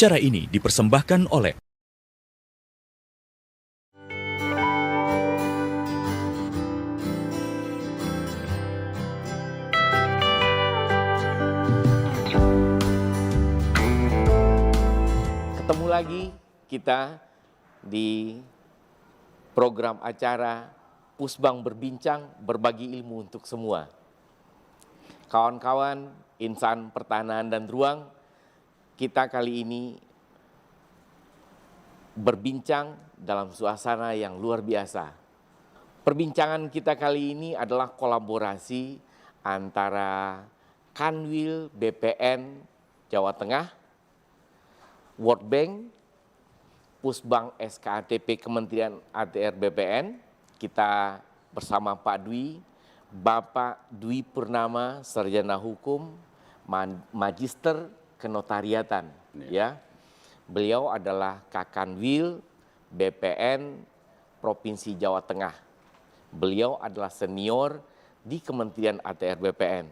Acara ini dipersembahkan oleh Ketemu lagi kita di program acara Pusbang Berbincang, berbagi ilmu untuk semua. Kawan-kawan insan pertanahan dan ruang, kita kali ini berbincang dalam suasana yang luar biasa. Perbincangan kita kali ini adalah kolaborasi antara Kanwil BPN Jawa Tengah, World Bank, Pusbang SKATP Kementerian ATR BPN, kita bersama Pak Dwi, Bapak Dwi Purnama, Sarjana Hukum, Magister Kenotariatan, ya. Beliau adalah Kakanwil BPN Provinsi Jawa Tengah. Beliau adalah senior di Kementerian ATR BPN.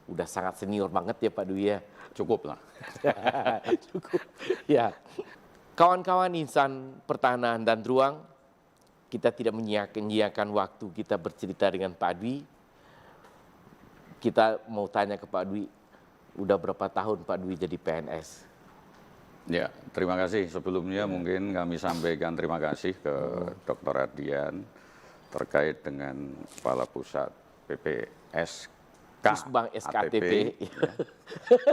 Udah sangat senior banget ya Pak Dwi ya. Cukup lah. Cukup. Ya. Kawan-kawan insan pertahanan dan ruang, kita tidak menyia-nyiakan waktu kita bercerita dengan Pak Dwi. Kita mau tanya ke Pak Dwi, udah berapa tahun Pak Dwi jadi PNS? Ya, terima kasih. Sebelumnya mungkin kami sampaikan terima kasih ke Dr. Adian terkait dengan Kepala Pusat PPS Pusbang SKTP. ya,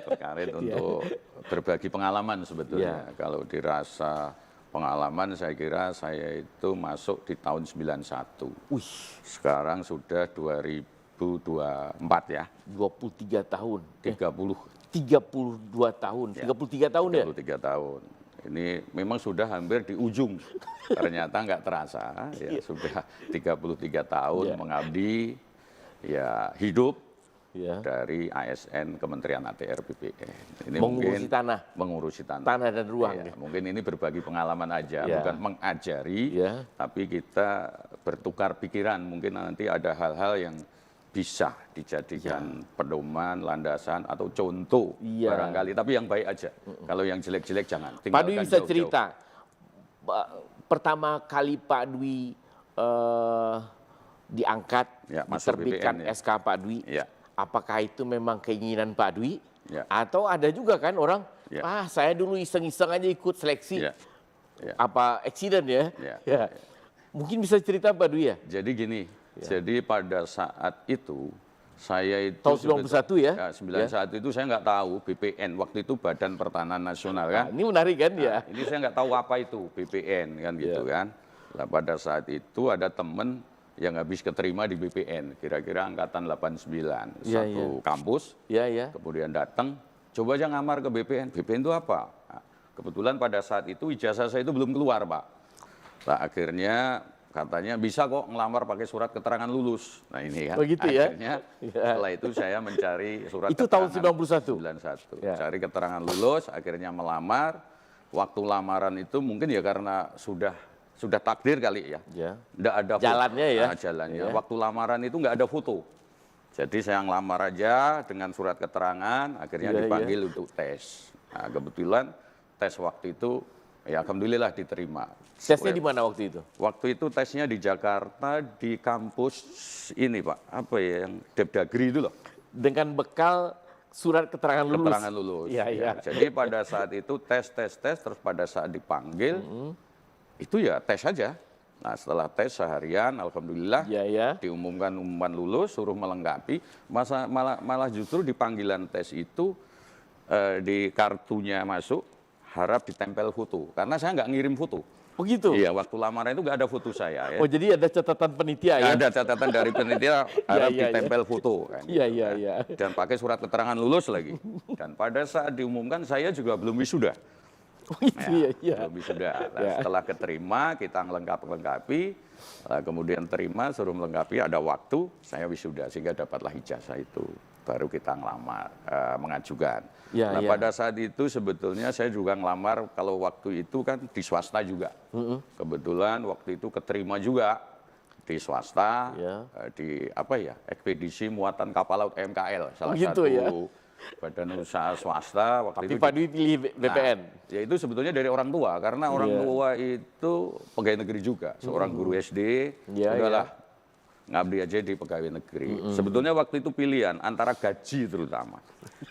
terkait untuk berbagi pengalaman sebetulnya. Kalau dirasa pengalaman, saya kira saya itu masuk di tahun 91. Sekarang sudah 2024 ya. 23 tahun. 32 tahun. Ya. 33 tahun ya? 33 tahun. Ini memang sudah hampir di ujung. Ternyata nggak terasa. Ya, sudah 33 tahun mengabdi, ya hidup dari ASN Kementerian ATR BPN. Ini mengurusi tanah. Mengurusi tanah. Tanah dan ruang. Ya, mungkin ini berbagi pengalaman aja, bukan mengajari, tapi kita bertukar pikiran. Mungkin nanti ada hal-hal yang bisa dijadikan pedoman, landasan, atau contoh barangkali. Tapi yang baik aja. Kalau yang jelek-jelek jangan. Pak Dwi bisa cerita, pertama kali Pak Dwi diangkat, diterbitkan SK Pak Dwi, apakah itu memang keinginan Pak Dwi? Atau ada juga kan orang, saya dulu iseng-iseng aja ikut seleksi. Apa accident ya? Mungkin bisa cerita Pak Dwi ya? Jadi gini, jadi pada saat itu, saya itu... Tahun 91 ya? 91 itu saya nggak tahu BPN, waktu itu Badan Pertanahan Nasional kan. Ini menarik kan ya? Ini saya nggak tahu apa itu BPN kan gitu kan. Nah pada saat itu ada temen yang habis keterima di BPN, kira-kira angkatan 89, satu kampus, kemudian datang, coba aja ngamar ke BPN. BPN itu apa? Nah, kebetulan pada saat itu ijazah saya itu belum keluar Pak. Nah akhirnya katanya bisa kok ngelamar pakai surat keterangan lulus. Nah ini kan, akhirnya setelah itu saya mencari surat itu keterangan. Itu tahun 91? 91, cari keterangan lulus, akhirnya melamar. Waktu lamaran itu mungkin ya karena sudah takdir kali ya. Nggak ada jalannya ya. Nah, jalannya. Waktu lamaran itu nggak ada foto. Jadi saya ngelamar aja dengan surat keterangan, akhirnya dipanggil untuk tes. Nah kebetulan tes waktu itu, ya alhamdulillah diterima. Tesnya di mana waktu itu? Waktu itu tesnya di Jakarta, di kampus ini Pak, apa ya, yang Depdagri itu loh. Dengan bekal surat keterangan lulus? Keterangan lulus. Jadi pada saat itu tes, terus pada saat dipanggil, itu ya tes saja. Nah setelah tes seharian, alhamdulillah diumumkan lulus, suruh melengkapi. Malah justru di panggilan tes itu, di kartunya masuk, harap ditempel foto. Karena saya nggak ngirim foto. Begitu? Iya, waktu lamaran itu nggak ada foto saya. Ya. Oh jadi ada catatan penitia ya? Ada catatan dari penitia, harap ditempel foto. Kan. Dan pakai surat keterangan lulus lagi. Dan pada saat diumumkan, saya juga belum wisuda. Belum wisuda. Nah, setelah keterima, kita ngelengkapi, kemudian terima, suruh melengkapi, ada waktu, saya wisuda. Sehingga dapatlah ijazah itu. Baru kita ngelamar, mengajukan. Pada saat itu sebetulnya saya juga ngelamar, kalau waktu itu kan di swasta juga. Kebetulan waktu itu keterima juga di swasta, di ekspedisi muatan kapal laut MKL, salah satu badan usaha swasta waktu Tapi itu. Pak Dwi pilih BPN. Nah, ya itu sebetulnya dari orang tua, karena orang tua itu pegawai negeri juga, seorang guru SD, udahlah ngabdi aja di pegawai negeri. Sebetulnya waktu itu pilihan antara gaji terutama.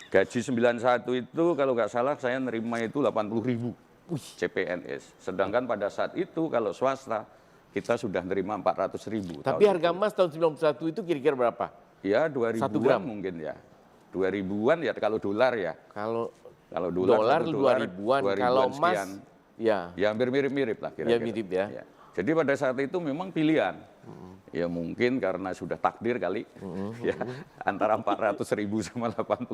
Gaji 91 itu kalau nggak salah saya nerima itu 80.000 CPNS. Sedangkan pada saat itu kalau swasta kita sudah nerima 400.000. Tapi harga emas tahun 91 itu kira-kira berapa? Ya 2000-an mungkin ya. 2000-an ya kalau dolar ya. Kalau dolar 2000-an, kalau emas ya hampir mirip-mirip lah kira-kira. Ya mirip ya. Jadi pada saat itu memang pilihan. Ya mungkin karena sudah takdir kali, ya antara 400.000 sama 80.000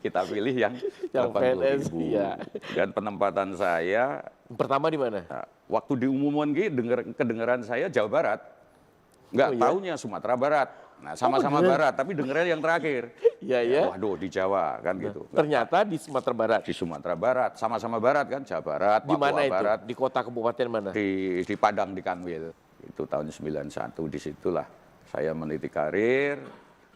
kita pilih yang 80.000. Ya. Dan penempatan saya pertama di mana? Waktu diumumkan kedengaran saya Jawa Barat, nggak taunya Sumatera Barat. Nah sama-sama Barat, tapi dengarnya yang terakhir. Iya. Waduh di Jawa kan gitu. Ternyata di Sumatera Barat. Di Sumatera Barat, sama-sama Barat kan, Jawa Barat, Papua Papua Barat. Di mana Barat. itu? Di kota kabupaten mana? Di Padang, di Kanwil. Itu tahun 91, disitulah saya meniti karir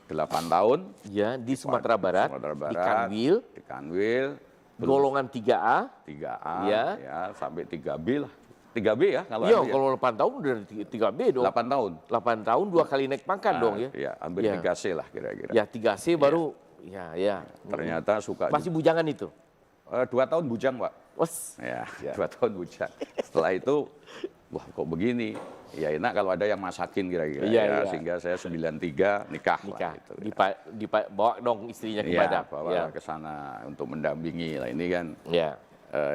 8 tahun. Ya, di Sumatera Barat, di Kanwil. Di Kanwil. Golongan 3A. 3A, ya sampai 3B lah. 3B ya kalau iya, kalau 8 tahun udah 3B dong. 8 tahun. 8 tahun 2 kali naik pangkat dong ya. Iya, hampir 3C lah kira-kira. Ya, 3C baru ya. Ternyata suka. Masih bujangan itu? 2 tahun bujang, Pak. Ya, 2 tahun bujang. Setelah itu, wah kok begini? Ya enak kalau ada yang masakin kira-kira. Sehingga saya 93 nikah. Lah, gitu, bawa dong istrinya ke Padang. Bawa ke sana untuk mendampingi. Lah ini kan.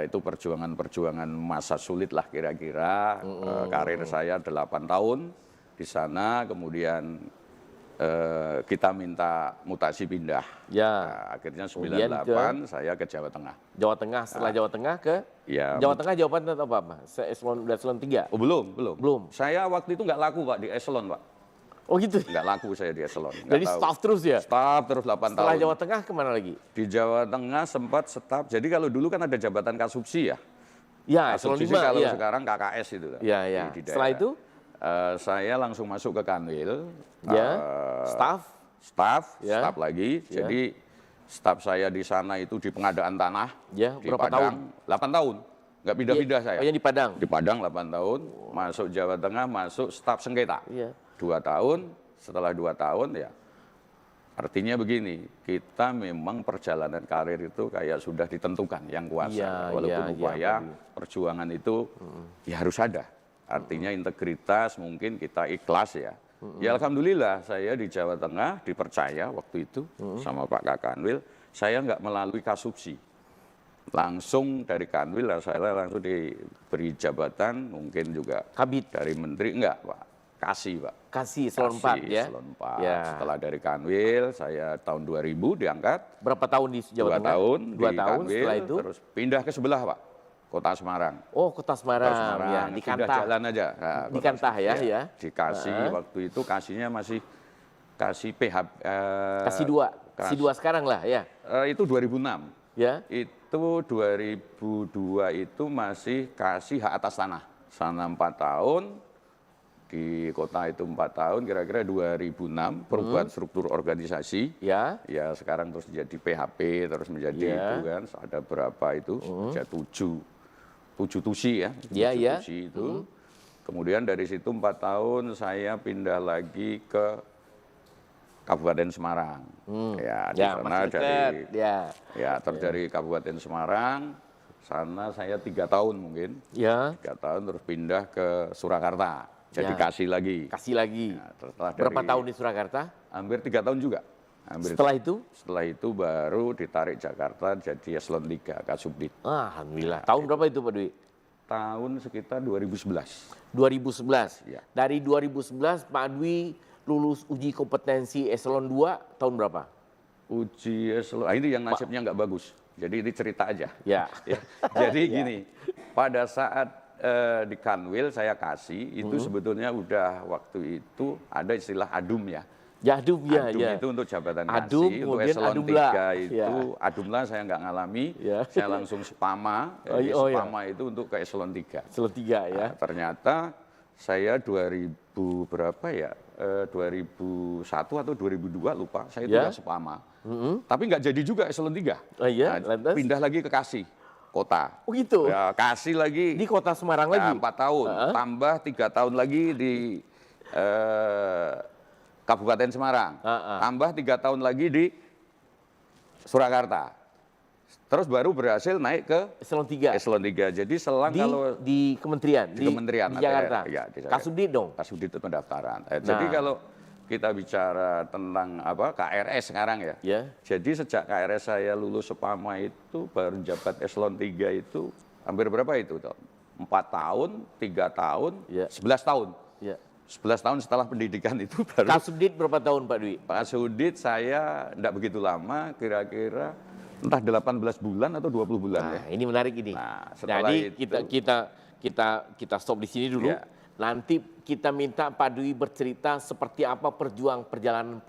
Itu perjuangan masa sulit lah kira-kira. Karir saya 8 tahun di sana, kemudian kita minta mutasi pindah. Akhirnya 98 saya ke Jawa Tengah. Jawa Tengah, setelah Jawa Tengah ke Jawa Tengah jawaban atau apa? Eselon 3? Oh, belum. Saya waktu itu nggak laku Pak di eselon Pak. Oh gitu? Nggak laku saya di eselon. Jadi staff terus ya? Staff terus 8 tahun. Setelah Jawa Tengah kemana lagi? Di Jawa Tengah sempat staff. Jadi kalau dulu kan ada jabatan kasubsi ya. Ya, eselon 5. Kalau sekarang KKS itu. Iya. Setelah itu? Saya langsung masuk ke Kanwil. Staff lagi. Jadi staff saya di sana itu di pengadaan tanah. Ya, di berapa Padang, tahun? 8 tahun. Nggak pindah-pindah saya. Oh, yang di Padang? Di Padang 8 tahun. Masuk Jawa Tengah, masuk staf sengketa. 2 tahun. Setelah 2 tahun ya. Artinya begini, kita memang perjalanan karir itu kayak sudah ditentukan yang kuasa. Walaupun upaya perjuangan itu ya harus ada. Artinya integritas mungkin kita ikhlas ya. Ya alhamdulillah saya di Jawa Tengah dipercaya waktu itu sama Pak Kakanwil. Saya nggak melalui kasubsi. Langsung dari Kanwil saya langsung diberi jabatan mungkin juga Kabid dari menteri enggak Pak. Kasih Pak. Kasih eselon 4 ya. Eselon 4. Setelah dari Kanwil saya tahun 2000 diangkat. Berapa tahun di Jawa Tengah? 2 tahun Kanwil, setelah itu terus pindah ke sebelah Pak. Kota Semarang. Oh, Kota Semarang. Ya, di Kantah. Jalan aja. Nah, di Kantah ya. Dikasih waktu itu kasihnya masih kasih PH kasih 2. Kasih 2 sekarang lah ya. Itu 2006. Ya. Itu 2002 itu masih kasih hak atas tanah. Sana 4 tahun. Di kota itu 4 tahun, kira-kira 2006 perubahan struktur organisasi. Ya sekarang terus jadi PHP, terus menjadi itu kan, ada berapa itu, ada 7 tusi ya. 7 tusi itu. Kemudian dari situ 4 tahun saya pindah lagi ke Kabupaten Semarang. Di sana dari Kabupaten Semarang, sana saya 3 tahun mungkin. 3 tahun terus pindah ke Surakarta. Jadi kasih lagi. Nah, berapa tahun di Surakarta? Hampir 3 tahun juga. Setelah itu? Setelah itu baru ditarik Jakarta jadi eselon 3 Kasubdit. Alhamdulillah. Tahun berapa itu Pak Dwi? Tahun sekitar 2011. 2011. Dari 2011 Pak Dwi lulus uji kompetensi eselon 2 tahun berapa? Uji eselon, ini yang nasibnya nggak bagus. Jadi ini cerita aja. Jadi gini, pada saat di Kanwil saya kasih itu sebetulnya udah waktu itu ada istilah adum ya. Adum itu untuk jabatan kasih, untuk eselon 3 itu adumlah saya nggak ngalami, saya langsung spama. Spama itu untuk ke eselon 3. Eselon 3 ya. Ternyata saya 2000 berapa ya? 2001 atau 2002 lupa, saya tugas Sepama. Tapi nggak jadi juga eselon 3. Oh iya, nah, pindah lagi ke Kasih, kota. Oh gitu? Ya, Kasih lagi. Di kota Semarang lagi? 4 tahun, tambah 3 tahun lagi di Kabupaten Semarang. Tambah 3 tahun lagi di Surakarta. Terus baru berhasil naik ke eselon 3. Eselon 3. Jadi selang di kementerian, di kementerian di Jakarta. Ya, di Kasubdit dong. Kasubdit itu pendaftaran. Jadi kalau kita bicara tentang KRS sekarang ya. Jadi sejak KRS saya lulus Sepama itu baru jabat eselon 3 itu hampir berapa itu? 4 tahun, 3 tahun, 11 tahun. 11 tahun setelah pendidikan itu baru. Kasubdit berapa tahun Pak Dwi? Kasubdit saya enggak begitu lama, kira-kira entah 18 bulan atau 20 bulan. Nah, ini menarik ini. Nah, jadi itu, kita stop di sini dulu. Nanti kita minta Pak Dwi bercerita seperti apa perjalanan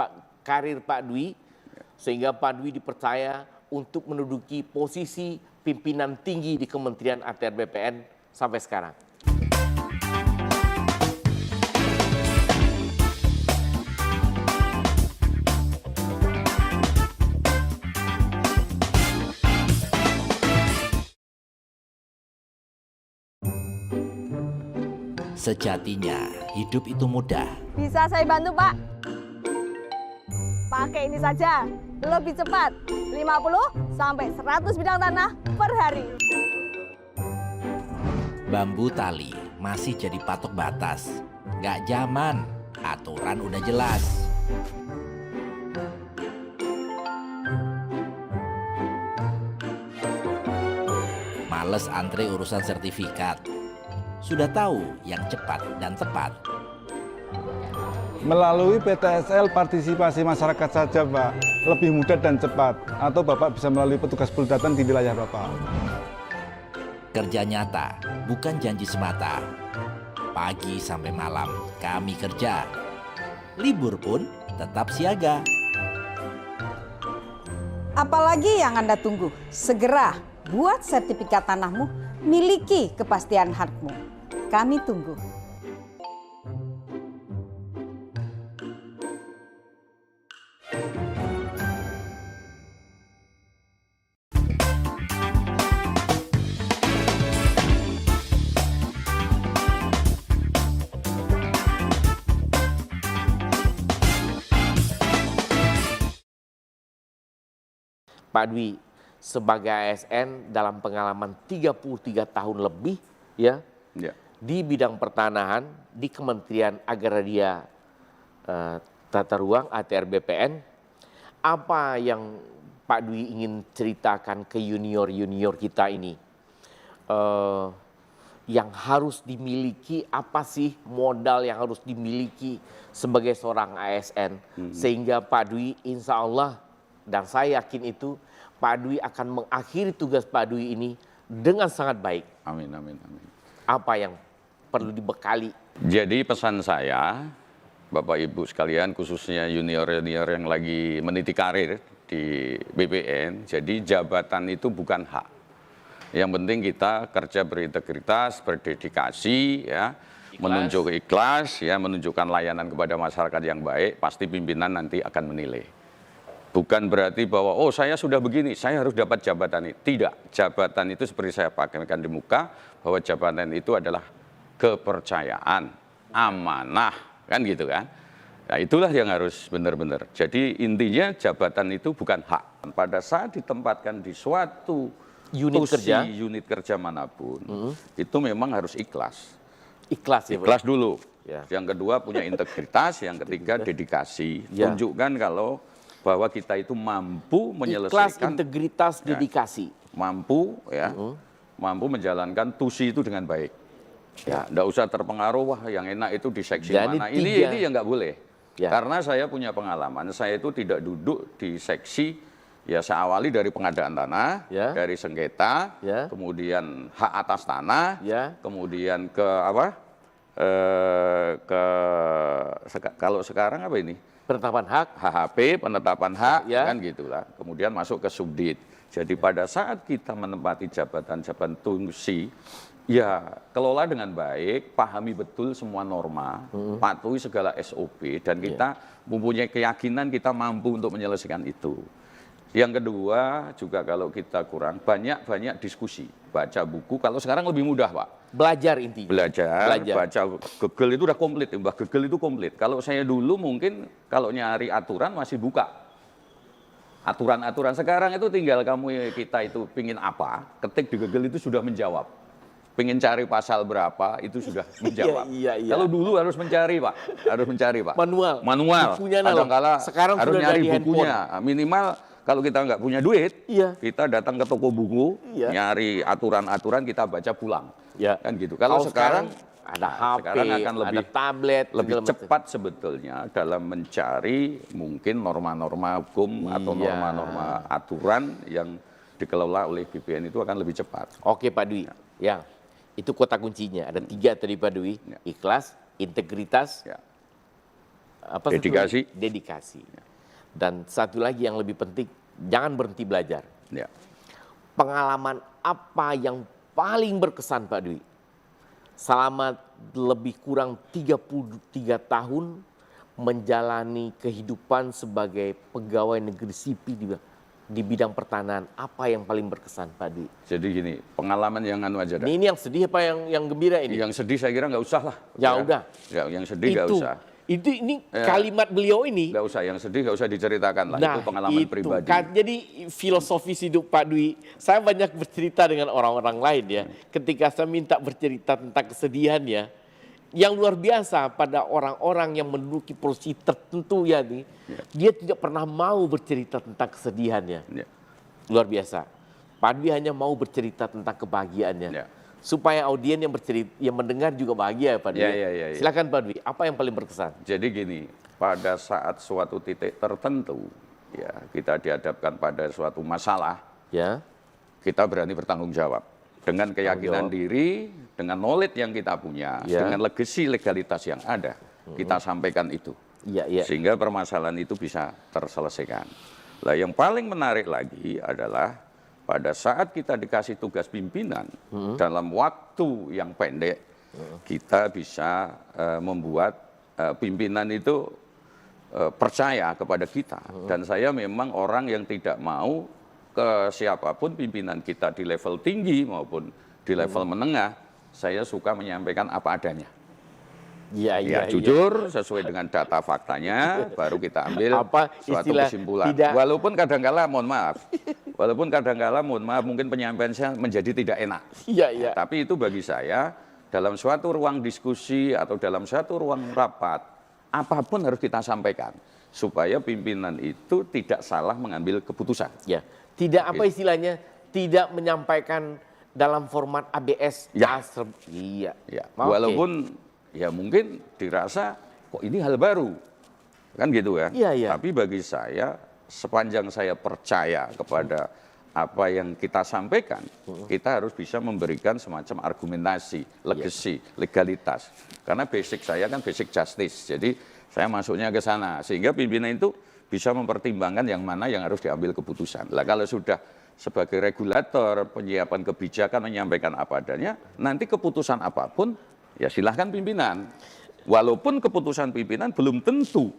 karir Pak Dwi sehingga Pak Dwi dipercaya untuk menduduki posisi pimpinan tinggi di Kementerian ATR BPN sampai sekarang. Sejatinya, hidup itu mudah. Bisa saya bantu, Pak? Pakai ini saja, lebih cepat. 50 sampai 100 bidang tanah per hari. Bambu tali masih jadi patok batas. Nggak zaman, aturan udah jelas. Males antre urusan sertifikat. Sudah tahu yang cepat dan tepat. Melalui PTSL partisipasi masyarakat saja, Pak, lebih mudah dan cepat. Atau Bapak bisa melalui petugas Puldatan di wilayah Bapak. Kerja nyata, bukan janji semata. Pagi sampai malam kami kerja. Libur pun tetap siaga. Apalagi yang Anda tunggu? Segera buat sertifikat tanahmu, miliki kepastian hakmu. Kami tunggu. Pak Dwi sebagai ASN dalam pengalaman 33 tahun lebih ya. Di bidang pertanahan di Kementerian Agraria Tata Ruang ATR BPN, apa yang Pak Dwi ingin ceritakan ke junior-junior kita ini? Yang harus dimiliki, apa sih modal yang harus dimiliki sebagai seorang ASN? Sehingga Pak Dwi insya Allah, dan saya yakin itu, Pak Dwi akan mengakhiri tugas Pak Dwi ini dengan sangat baik. Amin, amin, amin. Apa yang perlu dibekali? Jadi pesan saya, Bapak Ibu sekalian, khususnya junior-junior yang lagi meniti karir di BPN, jadi jabatan itu bukan hak. Yang penting kita kerja berintegritas, berdedikasi, ya, menunjuk ikhlas, ya, menunjukkan layanan kepada masyarakat yang baik, pasti pimpinan nanti akan menilai. Bukan berarti bahwa, oh saya sudah begini, saya harus dapat jabatan ini. Tidak, jabatan itu seperti saya pakaikan di muka, bahwa jabatan itu adalah kepercayaan, amanah, kan gitu kan. Nah itulah yang harus benar-benar. Jadi intinya jabatan itu bukan hak. Pada saat ditempatkan di suatu unit kerja manapun, itu memang harus ikhlas. Ikhlas ya, ikhlas dulu. Ya. Yang kedua punya integritas, yang ketiga dedikasi. Ya. Tunjukkan kalau bahwa kita itu mampu menyelesaikan. Ikhlas, integritas, dedikasi. Mampu ya, mampu menjalankan tusi itu dengan baik. Ya, enggak usah terpengaruh, wah yang enak itu di seksi mana. Ini yang nggak boleh. Ya. Karena saya punya pengalaman, saya itu tidak duduk di seksi, ya saya awali dari pengadaan tanah, dari sengketa, kemudian hak atas tanah, kemudian ke apa? Kalau sekarang apa ini? Penetapan hak, HHP, penetapan hak, kan gitulah. Kemudian masuk ke subdit. Jadi pada saat kita menempati jabatan-jabatan fungsi Ya, kelola dengan baik, pahami betul semua norma, patuhi segala SOP, dan kita mempunyai keyakinan kita mampu untuk menyelesaikan itu. Yang kedua, juga kalau kita kurang, banyak diskusi, baca buku, kalau sekarang lebih mudah, Pak. Belajar intinya. Belajar. Baca Google itu udah komplit, Mbak. Google itu komplit. Kalau saya dulu mungkin kalau nyari aturan masih buka. Aturan-aturan sekarang itu tinggal kita itu pingin apa, ketik di Google itu sudah menjawab. Pengen cari pasal berapa, itu sudah menjawab. Iya. Kalau dulu harus mencari, Pak. Harus mencari, Pak. Manual. Kadang-kala sekarang harus sudah nyari dari bukunya. Minimal kalau kita nggak punya duit, Iya. kita datang ke toko buku, Iya. nyari aturan-aturan, kita baca pulang. Ya. Kan gitu. Kalau sekarang ada HP, sekarang akan lebih, ada tablet, lebih cepat sebetulnya dalam mencari mungkin norma-norma hukum atau norma-norma aturan yang dikelola oleh BPN itu akan lebih cepat. Oke Pak Dwi, ya itu kota kuncinya. Ada 3 tadi Pak Dwi, ikhlas, integritas, dedikasi. Dedikasi. Dan satu lagi yang lebih penting, jangan berhenti belajar. Ya. Pengalaman apa yang paling berkesan Pak Dwi? Selama lebih kurang 33 tahun menjalani kehidupan sebagai pegawai negeri sipil di bidang pertanahan, apa yang paling berkesan Pak Dwi? Jadi gini, pengalaman yang anu aja dah. Ini yang sedih apa yang gembira ini? Yang sedih saya kira nggak usah lah. Ya udah. Ya, yang sedih nggak usah. Ini kalimat beliau ini. Nggak usah, yang sedih nggak usah diceritakan lah. Itu pengalaman pribadi. Kan, jadi filosofis hidup Pak Dwi, saya banyak bercerita dengan orang-orang lain ya. Ketika saya minta bercerita tentang kesedihannya, yang luar biasa pada orang-orang yang menduduki posisi tertentu ya nih, dia tidak pernah mau bercerita tentang kesedihannya. Luar biasa. Pak Dwi hanya mau bercerita tentang kebahagiaannya. Supaya audien yang mendengar juga bahagia Pak Dwi. Silakan Pak Dwi, apa yang paling berkesan? Jadi gini, pada saat suatu titik tertentu, ya kita dihadapkan pada suatu masalah, kita berani bertanggung jawab. Dengan keyakinan diri, dengan knowledge yang kita punya, dengan legacy legalitas yang ada, kita sampaikan itu. Sehingga permasalahan itu bisa terselesaikan. Nah, yang paling menarik lagi adalah pada saat kita dikasih tugas pimpinan, dalam waktu yang pendek, kita bisa membuat pimpinan itu percaya kepada kita. Dan saya memang orang yang tidak mau ke siapapun pimpinan kita di level tinggi maupun di level menengah, saya suka menyampaikan apa adanya. Jujur, sesuai dengan data faktanya, baru kita ambil suatu kesimpulan. Walaupun kadang-kala, mohon maaf, mungkin penyampaian saya menjadi tidak enak. Tapi itu bagi saya, dalam suatu ruang diskusi atau dalam suatu ruang rapat, apapun harus kita sampaikan. Supaya pimpinan itu tidak salah mengambil keputusan. Tidak apa istilahnya, tidak menyampaikan dalam format ABS. Walaupun ya mungkin dirasa kok ini hal baru, kan gitu ya. Tapi bagi saya, sepanjang saya percaya kepada apa yang kita sampaikan, kita harus bisa memberikan semacam argumentasi, legacy, legalitas. Karena basic saya kan basic justice, jadi saya masuknya ke sana. Sehingga pimpinan itu bisa mempertimbangkan yang mana yang harus diambil keputusan. Lah kalau sudah sebagai regulator, penyiapan kebijakan menyampaikan apa adanya, nanti keputusan apapun, ya silahkan pimpinan. Walaupun keputusan pimpinan belum tentu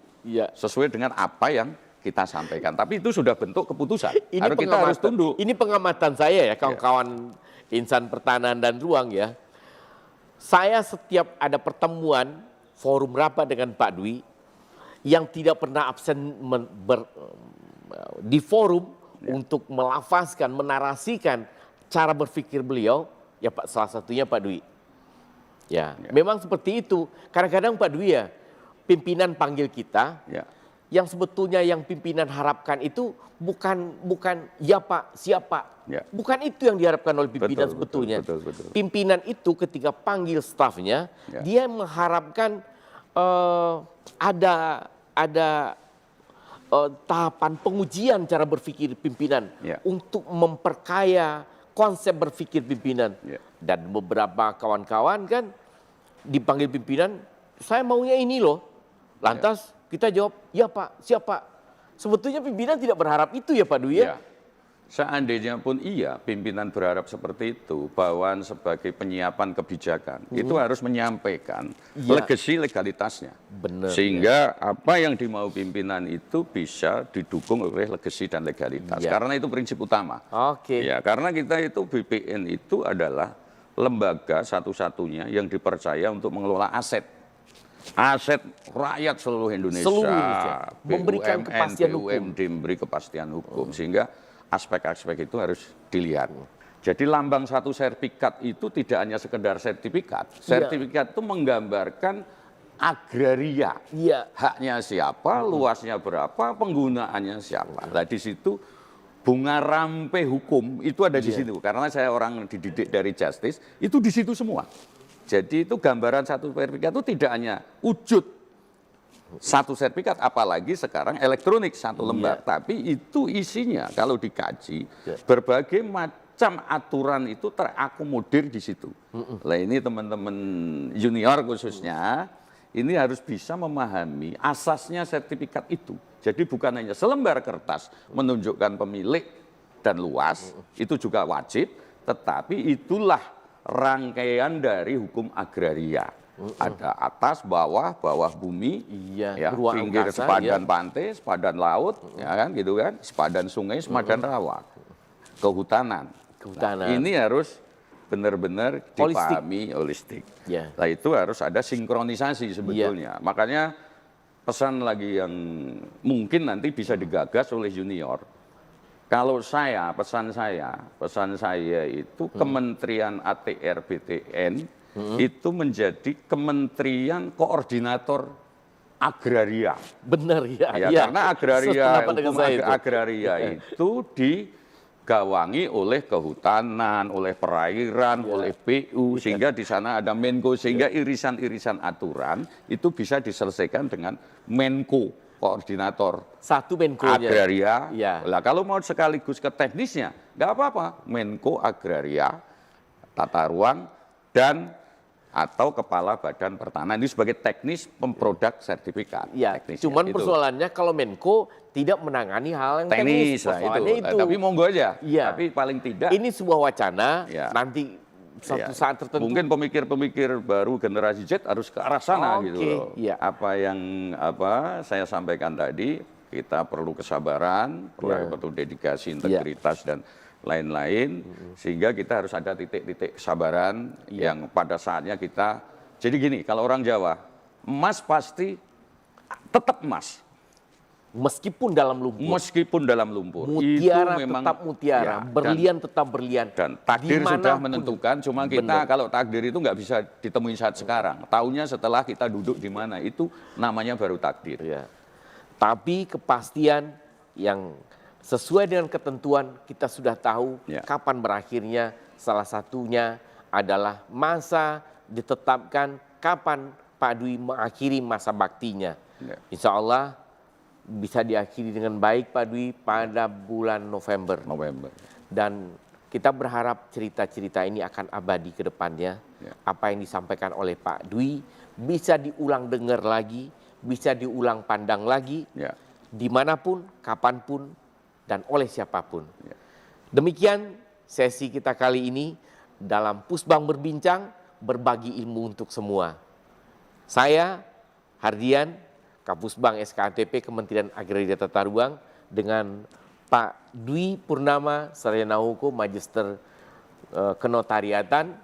sesuai dengan apa yang kita sampaikan. Tapi itu sudah bentuk keputusan. Kita harus tunduk. Ini pengamatan saya ya, kawan-kawan insan pertanahan dan ruang ya. Saya setiap ada pertemuan, forum rapat dengan Pak Dwi, yang tidak pernah absen di forum untuk melafazkan, menarasikan cara berpikir beliau, ya Pak, salah satunya Pak Dwi. Memang seperti itu. Kadang-kadang Pak Dwi ya, pimpinan panggil kita, yang sebetulnya yang pimpinan harapkan itu bukan ya Pak, siapa. Bukan itu yang diharapkan oleh pimpinan sebetulnya. Betul. Pimpinan itu ketika panggil stafnya, dia mengharapkan ada tahapan pengujian cara berpikir pimpinan untuk memperkaya konsep berpikir pimpinan. Dan beberapa kawan-kawan kan dipanggil pimpinan, saya maunya ini loh. Lantas kita jawab, ya Pak, siapa? Sebetulnya pimpinan tidak berharap itu ya Pak Dwi ya. Seandainya pun iya, pimpinan berharap seperti itu, bawaan sebagai penyiapan kebijakan, itu harus menyampaikan legasi legalitasnya. Benar. Sehingga apa yang dimau pimpinan itu bisa didukung oleh legasi dan legalitas. Karena itu prinsip utama. Ya, karena kita itu BPN itu adalah lembaga satu-satunya yang dipercaya untuk mengelola aset rakyat seluruh Indonesia. Memberikan kepastian hukum. BUMD memberi kepastian hukum. Sehingga aspek-aspek itu harus dilihat. Jadi lambang satu sertifikat itu tidak hanya sekedar sertifikat. Sertifikat itu menggambarkan agraria. Haknya siapa, luasnya berapa, penggunaannya siapa. Nah di situ bunga rampe hukum itu ada di situ. Karena saya orang dididik dari justice, itu di situ semua. Jadi itu gambaran satu sertifikat itu tidak hanya wujud satu sertifikat, apalagi sekarang elektronik satu lembar, tapi itu isinya kalau dikaji berbagai macam aturan itu terakomodir di situ. Nah ini teman-teman junior khususnya ini harus bisa memahami asasnya sertifikat itu. Jadi bukan hanya selembar kertas menunjukkan pemilik dan luas, itu juga wajib, tetapi itulah rangkaian dari hukum agraria. Ada atas, bawah bumi, pinggir sepadan pantai, sepadan laut, ya kan, gitu kan, sepadan sungai, sepadan rawa, kehutanan. Nah, ini harus benar-benar dipahami holistik. Nah itu harus ada sinkronisasi sebetulnya. Makanya pesan lagi yang mungkin nanti bisa digagas oleh junior. Kalau pesan saya itu Kementerian ATR BTN itu menjadi Kementerian Koordinator Agraria. Benar ya. Karena agraria itu digawangi oleh kehutanan, oleh perairan, oleh PU, sehingga di sana ada Menko, sehingga irisan-irisan aturan itu bisa diselesaikan dengan Menko, koordinator satu Menko agraria. Lah kalau mau sekaligus ke teknisnya, nggak apa-apa, Menko Agraria, Tata Ruang, dan atau Kepala Badan Pertanahan. Ini sebagai teknis pemproduk sertifikat. Cuman persoalannya kalau Menko tidak menangani hal yang teknis. Itu. Tapi monggo aja. Tapi paling tidak. Ini sebuah wacana, nanti suatu saat tertentu. Mungkin pemikir-pemikir baru generasi Z harus ke arah sana gitu loh. Apa yang saya sampaikan tadi, kita perlu kesabaran, perlu dedikasi, integritas, dan lain-lain, sehingga kita harus ada titik-titik kesabaran yang pada saatnya kita, jadi gini, kalau orang Jawa, emas pasti tetap emas. Meskipun dalam lumpur. itu Mutiara memang, tetap mutiara, berlian tetap berlian. Dan takdir sudah menentukan, cuma kita kalau takdir itu nggak bisa ditemui saat sekarang. Tahunya setelah kita duduk di mana, itu namanya baru takdir. Tapi kepastian yang sesuai dengan ketentuan, kita sudah tahu kapan berakhirnya. Salah satunya adalah masa ditetapkan kapan Pak Dwi mengakhiri masa baktinya. Insya Allah bisa diakhiri dengan baik Pak Dwi pada bulan November. Dan kita berharap cerita-cerita ini akan abadi ke depannya. Apa yang disampaikan oleh Pak Dwi bisa diulang dengar lagi, bisa diulang pandang lagi, dimanapun, kapanpun, dan oleh siapapun. Demikian sesi kita kali ini dalam Pusbang Berbincang, berbagi ilmu untuk semua. Saya, Hardian, Kapusbang SKATP Kementerian Agraria Tata Ruang, dengan Pak Dwi Purnama, Sarjana Hukum, Magister Kenotariatan,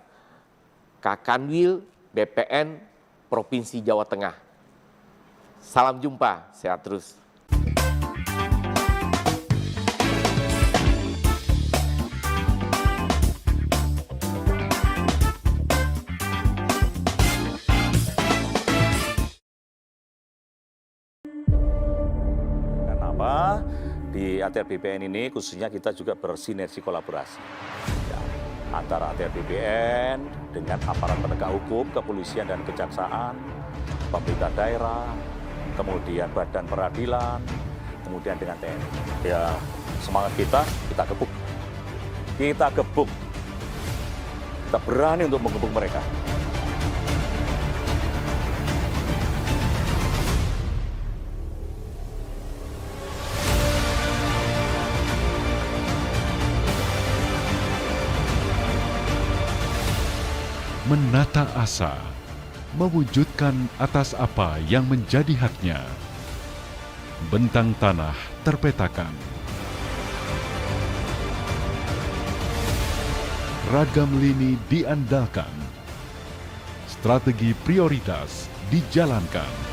Kakanwil, BPN, Provinsi Jawa Tengah. Salam jumpa, sehat terus. Di ATR BPN ini khususnya kita juga bersinergi kolaborasi antara ATR BPN dengan aparat penegak hukum, kepolisian dan kejaksaan, pemerintah daerah, kemudian badan peradilan, kemudian dengan TNI. Ya, semangat kita gebuk. Kita gebuk. Kita berani untuk menggebuk mereka. menata asa, mewujudkan atas apa yang menjadi haknya. Bentang tanah terpetakan. Ragam lini diandalkan. Strategi prioritas dijalankan.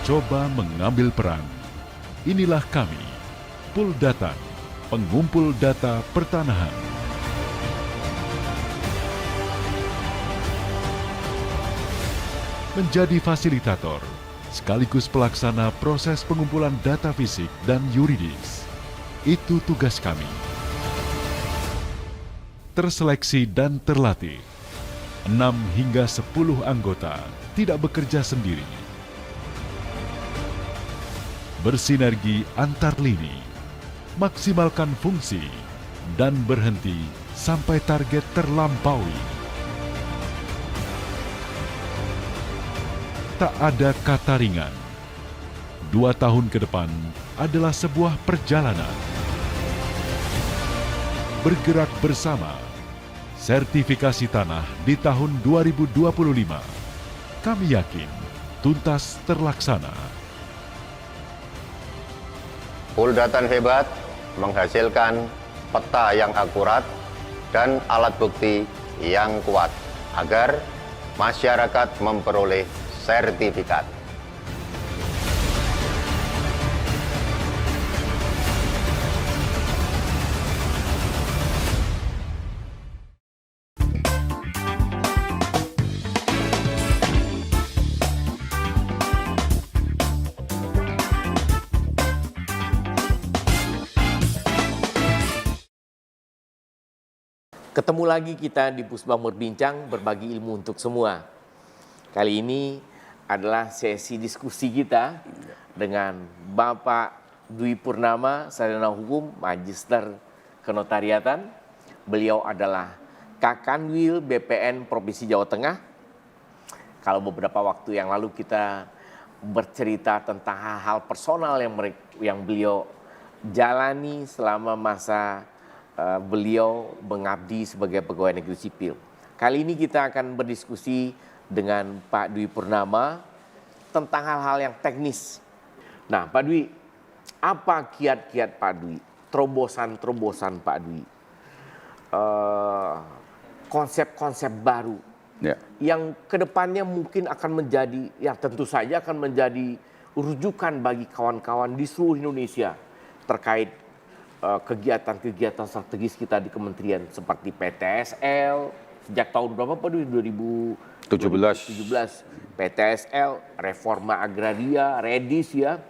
Coba mengambil peran. Inilah kami, Puldatan, pengumpul data pertanahan. Menjadi fasilitator, sekaligus pelaksana proses pengumpulan data fisik dan yuridis. Itu tugas kami. Terseleksi dan terlatih. 6 hingga 10 anggota tidak bekerja sendiri. Bersinergi antar lini, maksimalkan fungsi, dan berhenti sampai target terlampaui. Tak ada kata ringan. 2 tahun ke depan adalah sebuah perjalanan. Bergerak bersama. Sertifikasi tanah di tahun 2025. Kami yakin tuntas terlaksana. Puldatan hebat menghasilkan peta yang akurat dan alat bukti yang kuat agar masyarakat memperoleh sertifikat. Ketemu lagi kita di Pusbang Berbincang, berbagi ilmu untuk semua. Kali ini adalah sesi diskusi kita dengan Bapak Dwi Purnama, sarjana hukum, magister kenotariatan. Beliau adalah Kakanwil BPN Provinsi Jawa Tengah. Kalau beberapa waktu yang lalu kita bercerita tentang hal-hal personal yang beliau jalani selama masa beliau mengabdi sebagai pegawai negeri sipil. Kali ini kita akan berdiskusi dengan Pak Dwi Purnama tentang hal-hal yang teknis. Nah, Pak Dwi, apa kiat-kiat Pak Dwi, terobosan-terobosan Pak Dwi, konsep-konsep baru yang kedepannya mungkin akan menjadi, ya tentu saja akan menjadi rujukan bagi kawan-kawan di seluruh Indonesia terkait kegiatan-kegiatan strategis kita di kementerian seperti PTSL sejak tahun berapa Pak Dwi? 2017. PTSL, reforma agraria, redis ya,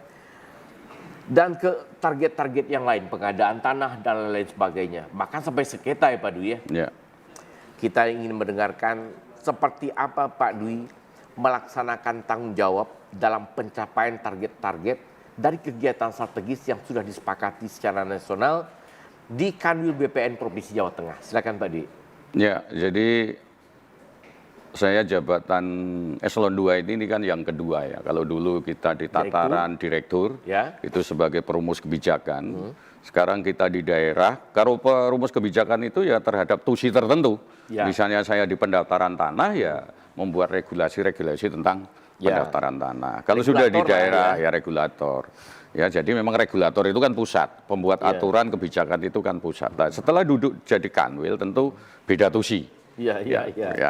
dan ke target-target yang lain, pengadaan tanah dan lain sebagainya. Bahkan sampai sengketa ya Pak Dwi ya. Kita ingin mendengarkan seperti apa Pak Dwi melaksanakan tanggung jawab dalam pencapaian target-target dari kegiatan strategis yang sudah disepakati secara nasional di Kanwil BPN Provinsi Jawa Tengah. Silakan Pak Dwi. Ya, jadi saya jabatan eselon 2 ini kan yang kedua ya. Kalau dulu kita di tataran direktur itu sebagai perumus kebijakan. Sekarang kita di daerah, kalau perumus kebijakan itu ya terhadap tusi tertentu. Misalnya saya di pendaftaran tanah ya membuat regulasi-regulasi tentang pendaftaran tanah. Kalau sudah di daerah ya regulator. Ya, jadi memang regulator itu kan pusat, pembuat aturan kebijakan itu kan pusat. Nah, setelah duduk jadi kanwil tentu beda tusi. Ya,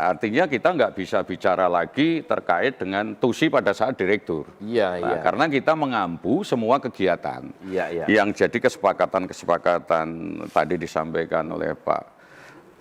artinya kita nggak bisa bicara lagi terkait dengan tusi pada saat direktur. Karena kita mengampu semua kegiatan yang jadi kesepakatan-kesepakatan tadi disampaikan oleh Pak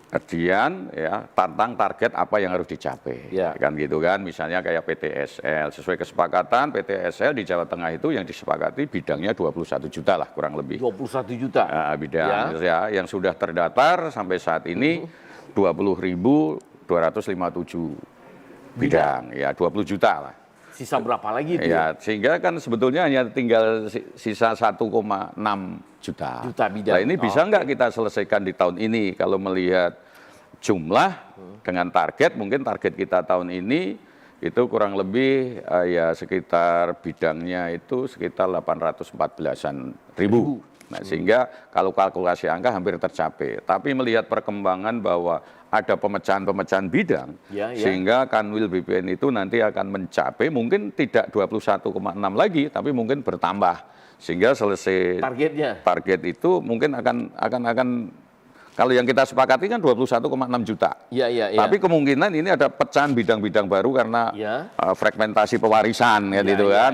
Adian ya, tentang target apa yang harus dicapai, kan gitu kan, misalnya kayak PTSL, sesuai kesepakatan PTSL di Jawa Tengah itu yang disepakati bidangnya 21 juta lah kurang lebih. 21 juta? Bidang yang sudah terdaftar sampai saat ini 20.257 bidang, ya 20 juta lah. Sisa berapa lagi itu? Ya, sehingga kan sebetulnya hanya tinggal sisa 1,6 juta bidang. Nah, ini bisa nggak kita selesaikan di tahun ini? Kalau melihat jumlah dengan target, mungkin target kita tahun ini itu kurang lebih ya sekitar bidangnya itu sekitar 814.000. Nah, sehingga kalau kalkulasi angka hampir tercapai. Tapi melihat perkembangan bahwa ada pemecahan-pemecahan bidang, sehingga Kanwil BPN itu nanti akan mencapai mungkin tidak 21,6 lagi, tapi mungkin bertambah. Sehingga selesai target itu mungkin akan kalau yang kita sepakati kan 21,6 juta. Tapi kemungkinan ini ada pecahan bidang-bidang baru karena fragmentasi pewarisan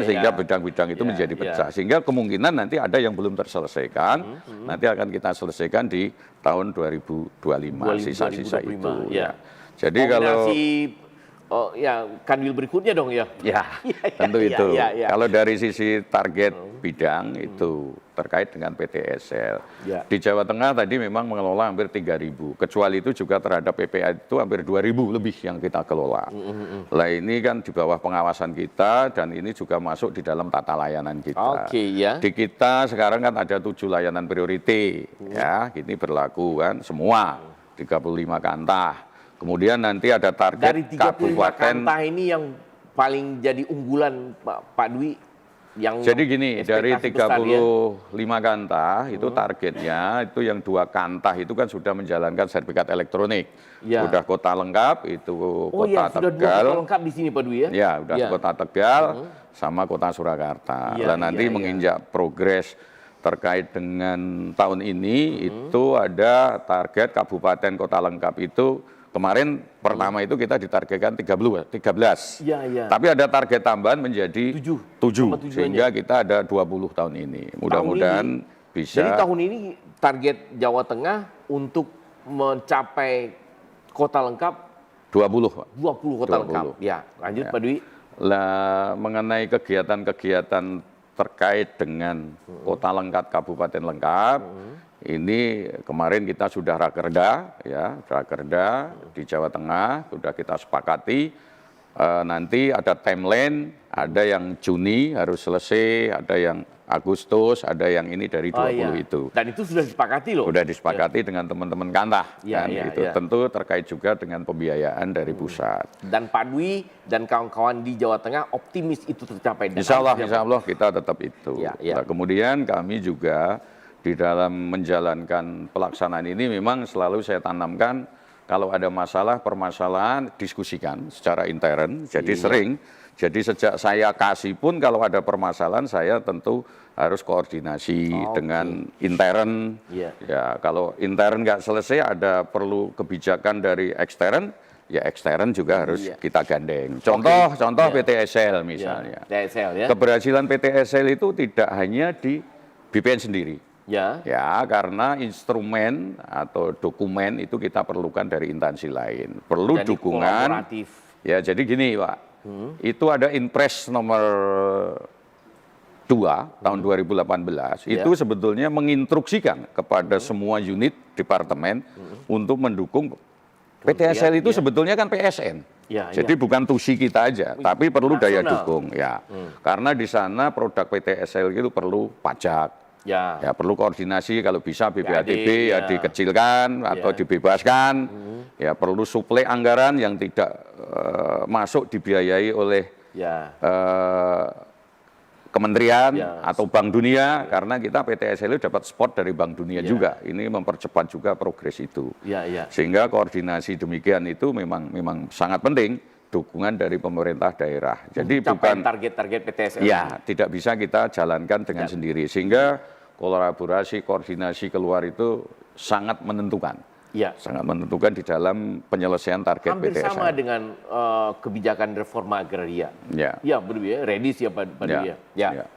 sehingga bidang-bidang itu menjadi pecah. Sehingga kemungkinan nanti ada yang belum terselesaikan, nanti akan kita selesaikan di tahun 2025 sisa-sisa itu. Jadi kalau Kanwil berikutnya dong ya. Tentu itu. Kalau dari sisi target bidang itu terkait dengan PTSL. Di Jawa Tengah tadi memang mengelola hampir 3.000. Kecuali itu juga terhadap PPA itu hampir 2.000 lebih yang kita kelola. Lah ini kan di bawah pengawasan kita dan ini juga masuk di dalam tata layanan kita. Di kita sekarang kan ada 7 layanan priority. Ini berlaku kan semua 35 kantah. Kemudian nanti ada target dari 35 kabupaten. kantah ini yang paling jadi unggulan Pak Dwi. Jadi gini, dari 35 kantah itu targetnya itu yang 2 kantah itu kan sudah menjalankan sertifikat elektronik. Sudah kota lengkap itu kota Tegal. Sudah 2 kota lengkap di sini Pak Dwi ya? Sudah kota Tegal sama kota Surakarta. Dan nanti menginjak progres terkait dengan tahun ini itu ada target kabupaten kota lengkap itu. Kemarin pertama itu kita ditargetkan 13. Tapi ada target tambahan menjadi 7. Sehingga kita ada 20 tahun ini. Mudah-mudahan bisa. Jadi tahun ini target Jawa Tengah untuk mencapai kota lengkap 20 kota lengkap. Ya, lanjut Pak Dwi. Lah mengenai kegiatan-kegiatan terkait dengan kota lengkap, kabupaten lengkap. Ini kemarin kita sudah rakerda di Jawa Tengah, sudah kita sepakati. Nanti ada timeline, ada yang Juni harus selesai, ada yang Agustus, ada yang ini dari 20 itu. Dan itu sudah disepakati loh. Sudah disepakati dengan teman-teman kantah. Itu tentu terkait juga dengan pembiayaan dari pusat. Dan Pak Dwi dan kawan-kawan di Jawa Tengah optimis itu tercapai. Insya Allah kita tetap itu. Nah, kemudian kami juga di dalam menjalankan pelaksanaan ini memang selalu saya tanamkan kalau ada masalah, permasalahan, diskusikan secara intern. Jadi sering, jadi sejak saya kasih pun kalau ada permasalahan saya tentu harus koordinasi dengan intern. Ya, kalau intern nggak selesai ada perlu kebijakan dari ekstern, ya ekstern juga harus kita gandeng. Contoh PTSL misalnya. Keberhasilan PTSL itu tidak hanya di BPN sendiri. Ya, karena instrumen atau dokumen itu kita perlukan dari instansi lain. Perlu jadi dukungan. Ya, jadi gini, Pak. Itu ada Inpres nomor 2 tahun 2018. Itu sebetulnya menginstruksikan kepada semua unit departemen untuk mendukung PTSL itu sebetulnya kan PSN. Jadi bukan tusi kita aja, tapi perlu daya dukung. Karena di sana produk PTSL itu perlu pajak. Ya perlu koordinasi kalau bisa BPADB ya dikecilkan atau dibebaskan. Ya perlu suplai anggaran yang tidak masuk dibiayai oleh kementerian atau Bank Dunia karena kita PTSL dapat support dari Bank Dunia juga. Ini mempercepat juga progres itu. Sehingga koordinasi demikian itu memang sangat penting. Dukungan dari pemerintah daerah. Jadi bukan target-target PTSL. Ya, tidak bisa kita jalankan dengan sendiri. Sehingga kolaborasi, koordinasi keluar itu sangat menentukan. Sangat menentukan di dalam penyelesaian target hampir PTSL. Sama dengan kebijakan reforma agraria. Ready ya Pak Dwi. Ya.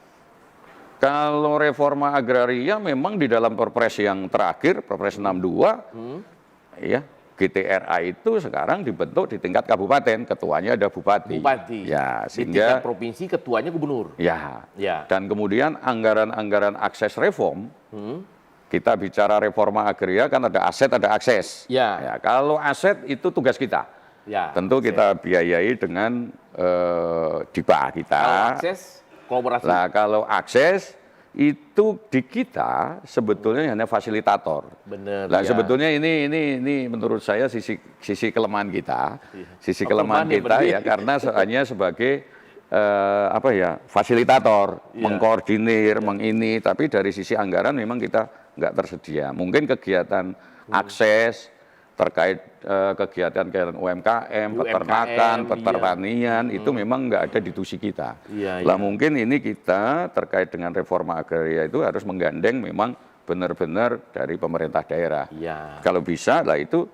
Kalau reforma agraria memang di dalam Perpres yang terakhir, Perpres 62, ya, GTRA itu sekarang dibentuk di tingkat kabupaten, ketuanya ada bupati. Ya, sehingga di tingkat provinsi ketuanya gubernur. Ya. Dan kemudian anggaran-anggaran akses reform, kita bicara reforma agraria kan ada aset, ada akses. Ya, kalau aset itu tugas kita. Tentu kita biayai dengan DIPA kita. Kalau akses, kolaborasi. Nah, kalau akses itu di kita sebetulnya hanya fasilitator. Benar. Nah, sebetulnya ini menurut saya sisi kelemahan kita. Sisi kelemahan kita ya karena hanya sebagai fasilitator, mengkoordinir, mengini, tapi dari sisi anggaran memang kita nggak tersedia. Mungkin kegiatan akses terkait kegiatan UMKM, peternakan, pertanian itu memang nggak ada di tusi kita. Lah mungkin ini kita terkait dengan reforma agraria itu harus menggandeng memang benar-benar dari pemerintah daerah. Kalau bisa lah itu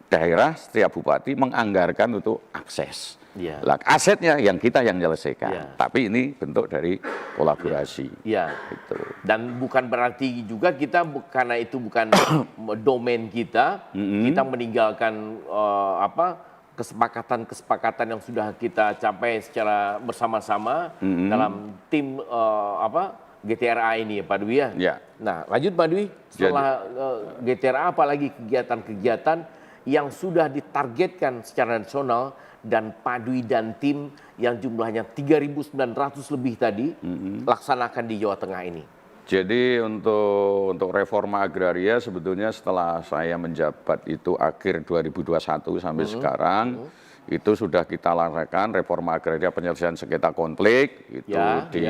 daerah setiap bupati menganggarkan untuk akses. Lah asetnya yang kita yang menyelesaikan, tapi ini bentuk dari kolaborasi. Gitu. Dan bukan berarti juga kita karena itu bukan domain kita, kita meninggalkan kesepakatan yang sudah kita capai secara bersama-sama dalam tim GTRA ini ya Pak Dwi ya. Nah lanjut Pak Dwi, setelah GTRA apalagi kegiatan-kegiatan yang sudah ditargetkan secara nasional dan Pak Dwi dan tim yang jumlahnya 3.900 lebih tadi laksanakan di Jawa Tengah ini. Jadi untuk reforma agraria sebetulnya setelah saya menjabat itu akhir 2021 sampai sekarang itu sudah kita laksanakan reforma agraria penyelesaian sengketa konflik itu di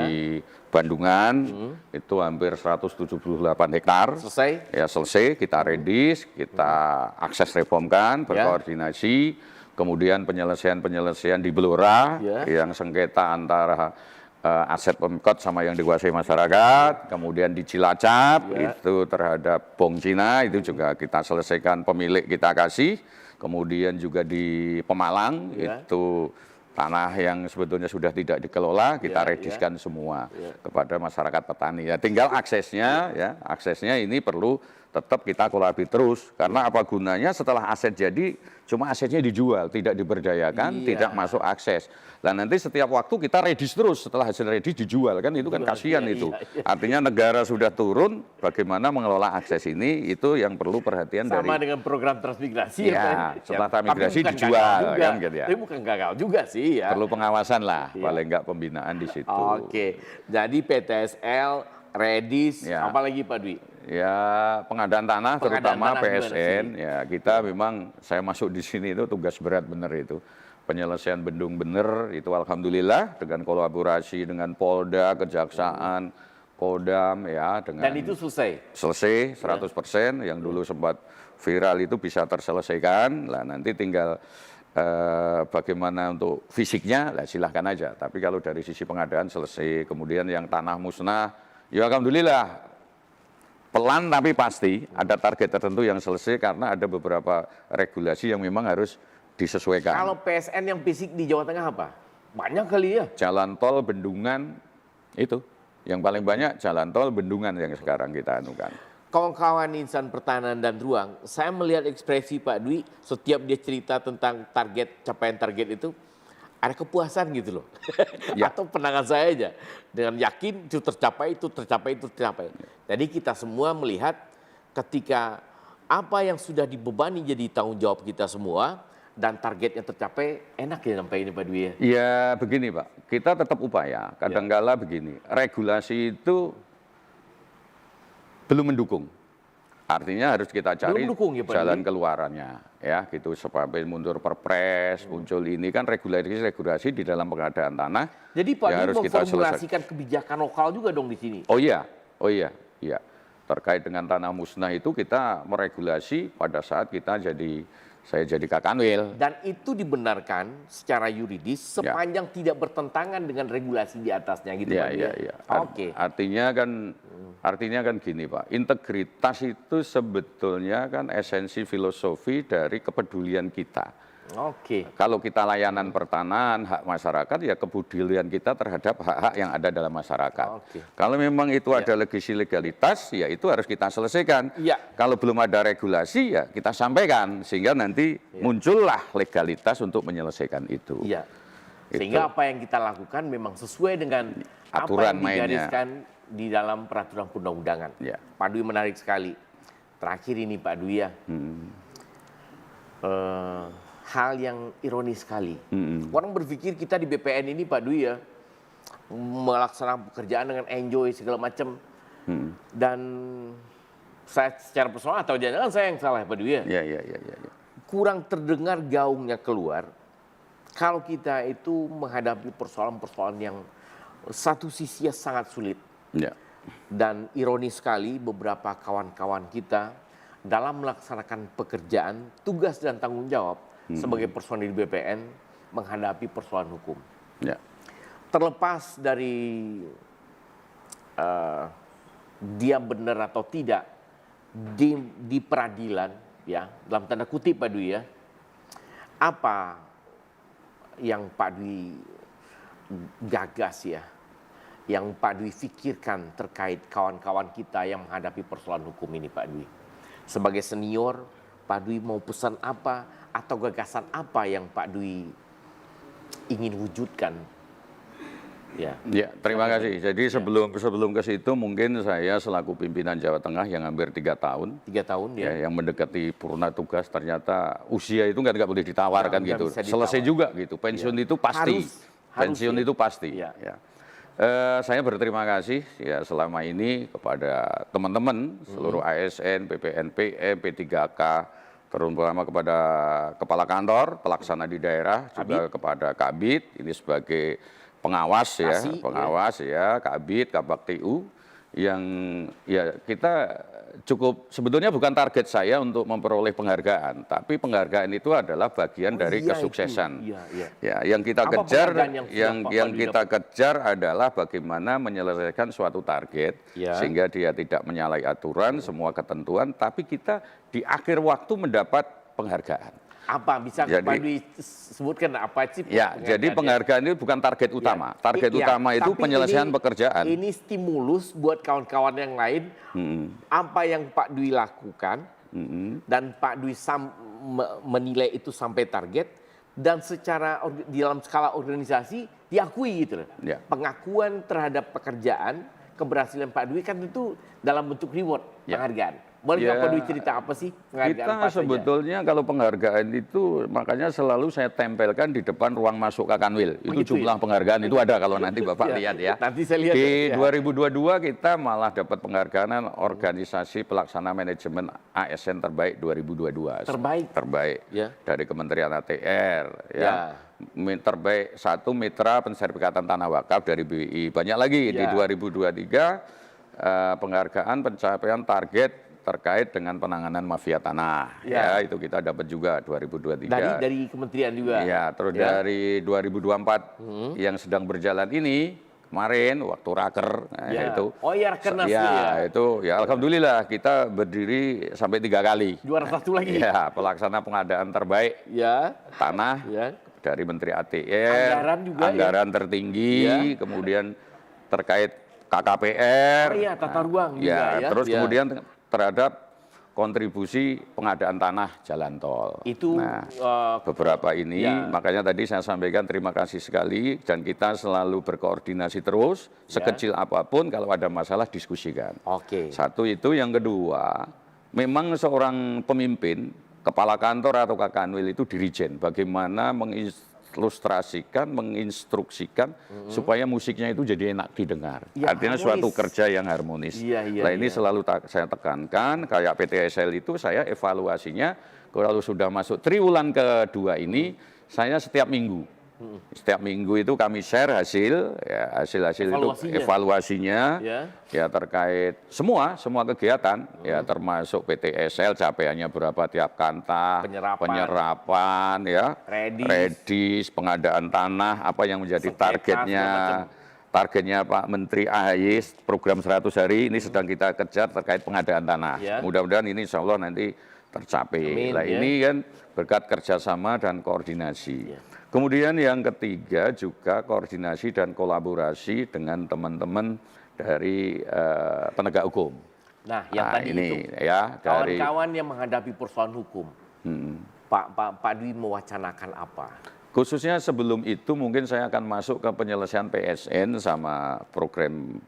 Bandungan itu hampir 178 hektar. Selesai, kita redis, kita akses reformkan, berkoordinasi, kemudian penyelesaian di Blora yang sengketa antara aset Pemkot sama yang dikuasai masyarakat, kemudian di Cilacap itu terhadap Bong Cina itu juga kita selesaikan, pemilik kita kasih, kemudian juga di Pemalang itu tanah yang sebetulnya sudah tidak dikelola kita rediskan semua kepada masyarakat petani. Ya tinggal aksesnya ini perlu tetap kita kolaborasi terus karena apa gunanya setelah aset jadi cuma asetnya dijual, tidak diberdayakan, tidak masuk akses. Dan nanti setiap waktu kita redis terus setelah hasil redis dijual kan itu kan kasihan itu. Artinya negara sudah turun, bagaimana mengelola akses ini itu yang perlu perhatian sama dengan program transmigrasi setelah transmigrasi dijual kan gitu ya. Tapi bukan gagal juga sih ya. Perlu pengawasan lah, paling enggak pembinaan di situ. Oke. Jadi PTSL, redis, apalagi Pak Dwi? Ya pengadaan tanah terutama PSN ya kita memang saya masuk di sini itu tugas berat bener itu penyelesaian bendung bener itu alhamdulillah dengan kolaborasi dengan Polda, Kejaksaan, Kodam ya dengan. Dan itu selesai 100% yang dulu sempat viral itu bisa terselesaikan lah nanti tinggal bagaimana untuk fisiknya lah silahkan aja tapi kalau dari sisi pengadaan selesai kemudian yang tanah musnah ya alhamdulillah. Pelan tapi pasti ada target tertentu yang selesai karena ada beberapa regulasi yang memang harus disesuaikan. Kalau PSN yang fisik di Jawa Tengah apa? Banyak kali ya? Jalan tol Bendungan itu. Yang paling banyak jalan tol Bendungan yang sekarang kita anukan. Kawan-kawan insan pertahanan dan ruang, saya melihat ekspresi Pak Dwi setiap dia cerita tentang capaian target itu, ada kepuasan gitu loh. Atau penangan saya aja. Dengan yakin itu tercapai, itu tercapai, itu tercapai. Jadi kita semua melihat ketika apa yang sudah dibebani jadi tanggung jawab kita semua, dan targetnya tercapai, enak ya sampai ini Pak Dwi ya? Ya begini Pak, kita tetap upaya. Kadang-kala begini, regulasi itu belum mendukung. Artinya harus kita cari jalan keluarannya, ya gitu. Sampai mundur perpres, muncul ini kan regulasi di dalam pengadaan tanah. Jadi Pak Dwi memformulasikan kebijakan lokal juga dong di sini. Oh iya. Terkait dengan tanah musnah itu kita meregulasi pada saat saya jadi Kakanwil. Dan itu dibenarkan secara yuridis sepanjang tidak bertentangan dengan regulasi di atasnya gitu Pak. Iya. Oke. Artinya kan gini Pak, integritas itu sebetulnya kan esensi filosofi dari kepedulian kita. Oke. Kalau kita layanan pertanahan, hak masyarakat ya kepedulian kita terhadap hak-hak yang ada dalam masyarakat. Kalau memang itu ada legalitas, ya itu harus kita selesaikan. Kalau belum ada regulasi, ya kita sampaikan sehingga nanti muncullah legalitas untuk menyelesaikan itu. Sehingga apa yang kita lakukan memang sesuai dengan aturan apa yang digariskan di dalam peraturan perundang-undangan. Pak Dwi menarik sekali. Terakhir ini Pak Dwi ya. Hal yang ironis sekali. Orang berpikir kita di BPN ini Pak Dwi ya melaksanakan pekerjaan dengan enjoy segala macam. Dan saya secara personal atau jangan-jangan saya yang salah Pak Dwi ya. Iya. Kurang terdengar gaungnya keluar kalau kita itu menghadapi persoalan-persoalan yang satu sisi sangat sulit. Ya. Dan ironis sekali beberapa kawan-kawan kita dalam melaksanakan pekerjaan, tugas dan tanggung jawab sebagai personil BPN menghadapi persoalan hukum. Ya. Terlepas dari dia benar atau tidak di peradilan, ya dalam tanda kutip Pak Dwi ya, apa yang Pak Dwi gagas ya, yang Pak Dwi pikirkan terkait kawan-kawan kita yang menghadapi persoalan hukum ini Pak Dwi? Sebagai senior, Pak Dwi mau pesan apa atau gagasan apa yang Pak Dwi ingin wujudkan? Ya, terima kasih. Jadi sebelum ke situ mungkin saya selaku pimpinan Jawa Tengah yang hampir 3 tahun. 3 tahun ya. Yang mendekati purna tugas, ternyata usia itu nggak boleh ditawarkan gitu. Selesai juga gitu. Pensiun itu pasti. Pensiun itu pasti. Ya. Saya berterima kasih ya selama ini kepada teman-teman seluruh ASN, PPNPM, P3K, terutama kepada kepala kantor, pelaksana di daerah, juga kepada Kabid ini sebagai pengawas ya, Kabid, Kabakti-U yang ya kita cukup sebetulnya bukan target saya untuk memperoleh penghargaan, tapi penghargaan itu adalah bagian dari kesuksesan. Ya, yang kita kejar, yang kita kejar adalah bagaimana menyelesaikan suatu target sehingga dia tidak menyalahi aturan, semua ketentuan, tapi kita di akhir waktu mendapat penghargaan. Apa bisa Pak Dwi sebutkan apa sih? Ya, jadi penghargaan itu bukan target utama. Target utama itu penyelesaian pekerjaan. Ini stimulus buat kawan-kawan yang lain. Apa yang Pak Dwi lakukan dan Pak Dwi menilai itu sampai target dan secara di dalam skala organisasi diakui gitu loh. Pengakuan terhadap pekerjaan, keberhasilan Pak Dwi kan tentu dalam bentuk reward, penghargaan. Boleh Pak Dwi cerita apa sih penghargaan? Kita sebetulnya kalau penghargaan itu makanya selalu saya tempelkan di depan ruang masuk Kakanwil. Itu jumlah penghargaan itu ada kalau nanti Bapak lihat ya. Nanti saya lihat. Di 2022 kita malah dapat penghargaan organisasi pelaksana manajemen ASN terbaik 2022. Terbaik. Dari Kementerian ATR ya. Terbaik 1 mitra pensertifikatan tanah wakaf dari BWI. Banyak lagi di 2023 penghargaan pencapaian target terkait dengan penanganan mafia tanah. Ya, itu kita dapat juga 2023. Dari kementerian juga. Ya, terus dari 2024 yang sedang berjalan ini kemarin waktu raker itu. Oh iya, rakernas itu ya alhamdulillah kita berdiri sampai 3 kali. Juara 1 lagi. Ya, pelaksana pengadaan terbaik tanah dari Menteri ATR. Anggaran tertinggi, kemudian terkait KKPR. Oh iya, tata ruang juga ya. Terus kemudian terhadap kontribusi pengadaan tanah jalan tol. Itu beberapa ini, makanya tadi saya sampaikan terima kasih sekali dan kita selalu berkoordinasi terus, sekecil apapun kalau ada masalah diskusikan. Satu itu, yang kedua, memang seorang pemimpin, kepala kantor atau Kakanwil itu dirijen, bagaimana mengilustrasikan, menginstruksikan supaya musiknya itu jadi enak didengar. Artinya harmonis. Suatu kerja yang harmonis. Ini selalu saya tekankan, kayak PTSL itu saya evaluasinya, kalau sudah masuk triwulan kedua ini, saya setiap minggu. Setiap minggu itu kami share hasil itu evaluasinya ya terkait semua kegiatan ya termasuk PTSL capaiannya berapa tiap kantah, penyerapan ya, redis, pengadaan tanah, apa yang menjadi targetnya Pak Menteri AHY program 100 hari ini sedang kita kejar terkait pengadaan tanah. Mudah-mudahan ini insya Allah nanti tercapai. Ini kan berkat kerjasama dan koordinasi. Kemudian yang ketiga juga koordinasi dan kolaborasi dengan teman-teman dari penegak hukum. Nah, yang tadi ini itu ya dari kawan-kawan yang menghadapi persoalan hukum. Pak Dwi mewacanakan apa? Khususnya sebelum itu mungkin saya akan masuk ke penyelesaian PSN sama program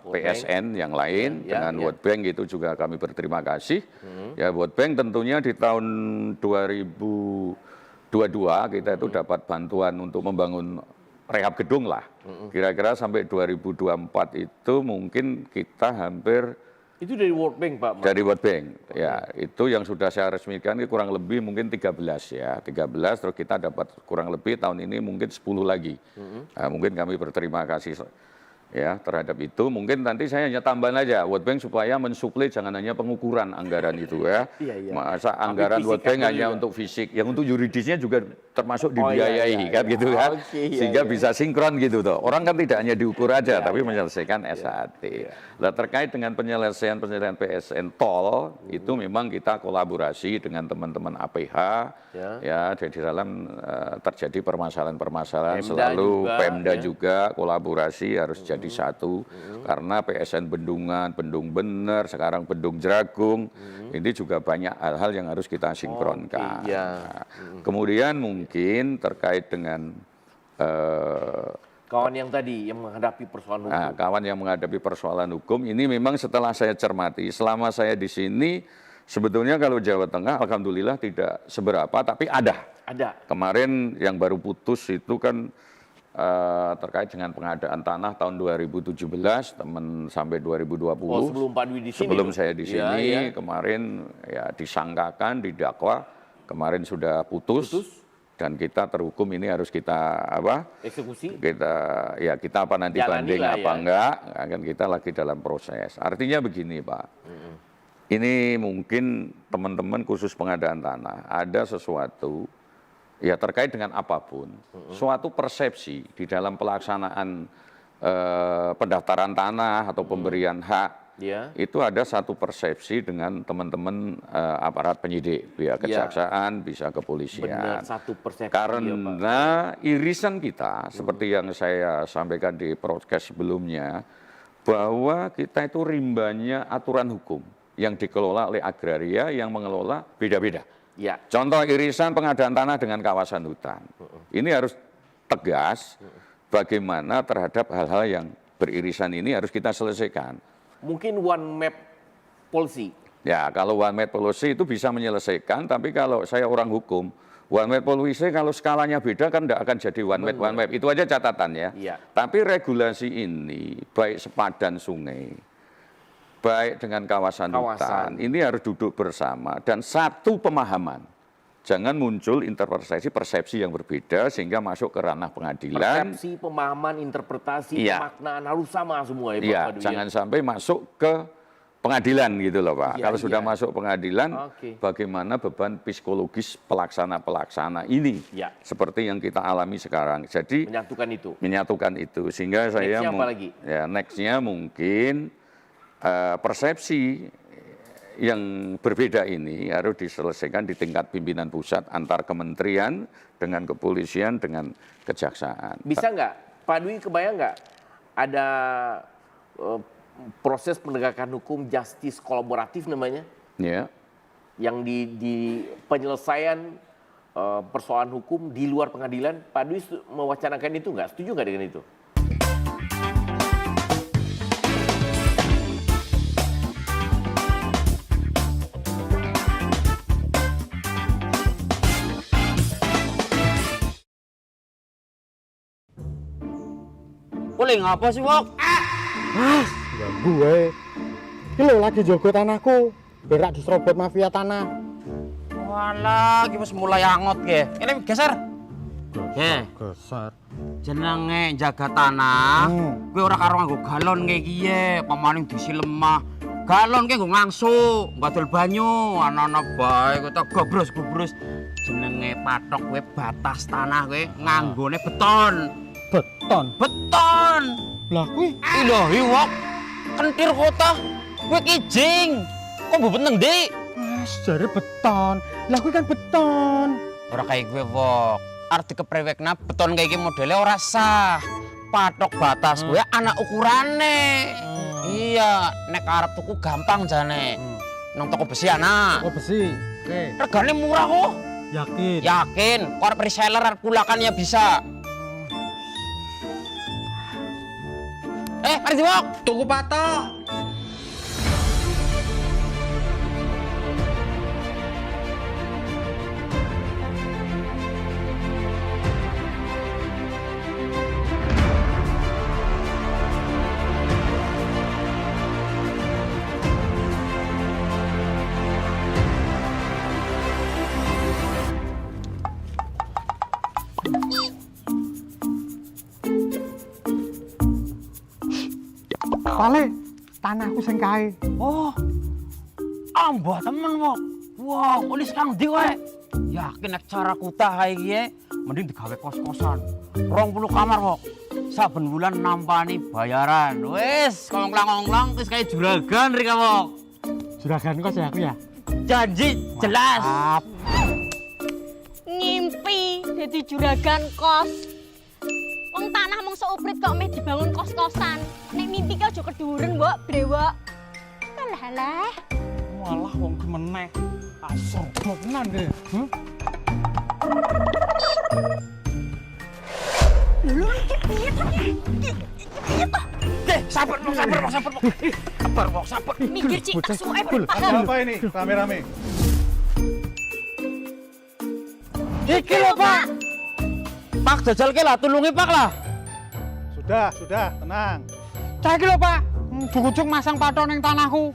PSN yang lain dengan World Bank, itu juga kami berterima kasih. Ya, World Bank tentunya di tahun 2022 kita itu dapat bantuan untuk membangun rehab gedung lah. Kira-kira sampai 2024 itu mungkin kita hampir Itu dari World Bank, Pak? Dari World Bank, ya. Itu yang sudah saya resmikan ini kurang lebih mungkin 13 ya. 13, terus kita dapat kurang lebih tahun ini mungkin 10 lagi. Nah, mungkin kami berterima kasih ya terhadap itu. Mungkin nanti saya hanya tambahan aja World Bank supaya mensuplai jangan hanya pengukuran anggaran itu ya. Masa anggaran World Bank hanya untuk fisik, yang untuk yuridisnya juga termasuk dibiayai kan gitu kan. Sehingga bisa sinkron gitu toh. Orang kan tidak hanya diukur aja tapi menyelesaikan SAT. Nah, terkait dengan penyelesaian PSN tol itu memang kita kolaborasi dengan teman-teman APH ya di dalam terjadi permasalahan-permasalahan selalu Pemda juga kolaborasi harus jadi satu karena PSN Bendungan, Bendung Bener, sekarang Bendung Jeragung ini juga banyak hal-hal yang harus kita sinkronkan. Nah, kemudian mungkin terkait dengan kawan yang tadi yang menghadapi persoalan hukum. Nah, kawan yang menghadapi persoalan hukum ini memang setelah saya cermati selama saya di sini sebetulnya kalau Jawa Tengah alhamdulillah tidak seberapa tapi ada. Kemarin yang baru putus itu kan terkait dengan pengadaan tanah tahun 2017 teman sampai 2020. Sebelum Pak Dwi di sini. Sebelum saya di sini kemarin ya disangkakan didakwa kemarin sudah putus. Dan kita terhukum ini harus kita eksekusi. Kita apa nanti banding apa enggak akan kita lagi dalam proses. Artinya begini Pak. Ini mungkin teman-teman khusus pengadaan tanah ada sesuatu ya terkait dengan apapun, suatu persepsi di dalam pelaksanaan pendaftaran tanah atau pemberian hak, itu ada satu persepsi dengan teman-teman aparat penyidik, pihak kejaksaan, bisa kepolisian. Benar, satu persepsi. Karena irisan kita, seperti yang saya sampaikan di podcast sebelumnya, bahwa kita itu rimbanya aturan hukum yang dikelola oleh agraria yang mengelola beda-beda. Contoh irisan pengadaan tanah dengan kawasan hutan. Ini harus tegas bagaimana terhadap hal-hal yang beririsan ini harus kita selesaikan. Mungkin one map policy. Ya, kalau one map policy itu bisa menyelesaikan, tapi kalau saya orang hukum, one map policy kalau skalanya beda kan tidak akan jadi one map. Itu aja catatannya. Tapi regulasi ini baik sepadan sungai, baik dengan kawasan hutan, ini harus duduk bersama dan satu pemahaman. Jangan muncul interpretasi persepsi yang berbeda sehingga masuk ke ranah pengadilan. Persepsi, pemahaman, interpretasi, pemaknaan harus sama semua ya Pak. Jangan sampai masuk ke pengadilan gitu loh Pak. Kalau sudah masuk pengadilan, bagaimana beban psikologis pelaksana ini seperti yang kita alami sekarang. Jadi menyatukan itu sehingga saya nextnya mungkin persepsi yang berbeda ini harus diselesaikan di tingkat pimpinan pusat antar kementerian dengan kepolisian dengan kejaksaan. Bisa nggak, Pak Dwi kebayang nggak ada proses penegakan hukum justice kolaboratif namanya? Yang di penyelesaian persoalan hukum di luar pengadilan, Pak Dwi mewacanakan itu nggak? Setuju nggak dengan itu? Boleh ngapa sih, Wok? Ya gue. Ini lo lagi jogo tanahku. Berak diserobot mafia tanah. Walah, iki wis mulai angot ge. Ini geser. Geser. Jenenge jaga tanah. Kowe ora karo nganggo galon kayak kiye, pamaning diisi lemah. Galon ki nggo ngangsu, ngadol banyu, ana-ana bae kowe tak gobrus-gobrus. Jenenge patok kowe batas tanah kowe nganggone beton. Beton. Lah kuwi ilahi Wok. Kentir kota. Kowe kijing. Kok mbobot nang ndi? Wes jare beton. Lah kuwi kan beton. Ora kaya kowe Wok. Arep dikeprewekna beton kaya iki modele ora sah. Patok batas kowe ana ukurane. Iya, nek arep tuku gampang jane. Nang toko besi ana. Toko besi. Oke. Regane murah kok. Yakin. Yakin. Kok arep reseller arep kulakan ya bisa. Mari Wok, tuku patok. Pale, tanahku sing kae. Oh, ambah temen kok. Wah, kok sekarang ndi kowe? Yakin nek cara kutah kae iki mending digawe kos-kosan. 20 kamar kok. Saben bulan nampani bayaran. Wis, kongklang-kongklang wis kaya juragan rek kok. Juragan kos ya aku ya. Janji jelas. Ngimpi dadi juragan kos. Wong tanah mung seuprit kok meh dibangun kos-kosan. Nek mimpi ki aja keduren, Mbok, brewok. Alah. Walah wong kemeneh. Asor tenan deh. Lho iki piye to iki? Iki piye to? Sabar. Sabar. Mikir Cik, suwe Ada apa ini rame-rame? Iki lho, Pak. Pak jajal ke lah, tulungi Pak lah. Sudah, tenang. Saiki lho, Pak. Ujug-ujug masang patok ning tanahku.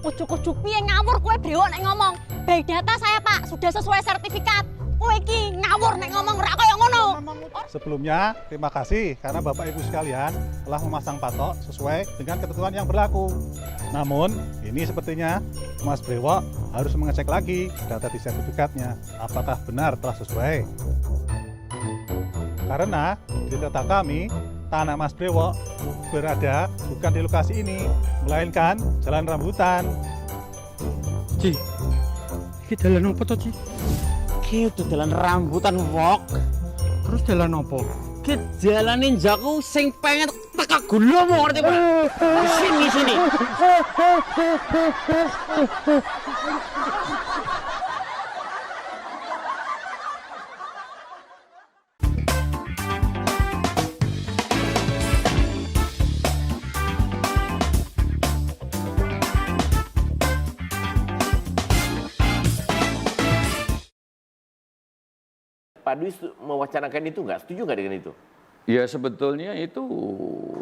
Ujuk-ujuk piye ngawur kowe brewok nek ngomong. Baik data saya, Pak, sudah sesuai sertifikat. Kowe iki ngawur nek ngomong ora kaya ngono. Sebelumnya, terima kasih karena Bapak Ibu sekalian telah memasang patok sesuai dengan ketentuan yang berlaku. Namun, ini sepertinya Mas Brewok harus mengecek lagi data di sertifikatnya. Apakah benar telah sesuai? Karena di data kami, tanah Mas Brewok berada bukan di lokasi ini, melainkan Jalan Rambutan. Ci, iki dalan opo to, Ci? Ki udah jalan rambutan wok. Terus dalan opo? Ki jalan ninjaku sing pengen teka gulomu ngerti Pak? Sini. Pak Dwi mewacanakan itu nggak? Setuju nggak dengan itu? Ya sebetulnya itu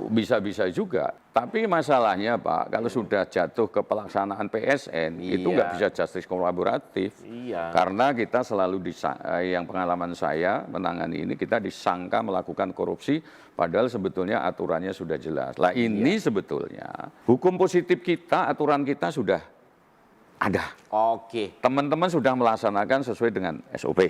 bisa-bisa juga. Tapi masalahnya Pak, kalau sudah jatuh ke pelaksanaan PSN, itu nggak bisa justice kolaboratif. Karena kita selalu, yang pengalaman saya menangani ini, kita disangka melakukan korupsi, padahal sebetulnya aturannya sudah jelas. Lah ini sebetulnya, hukum positif kita, aturan kita sudah ada. Teman-teman sudah melaksanakan sesuai dengan SOP.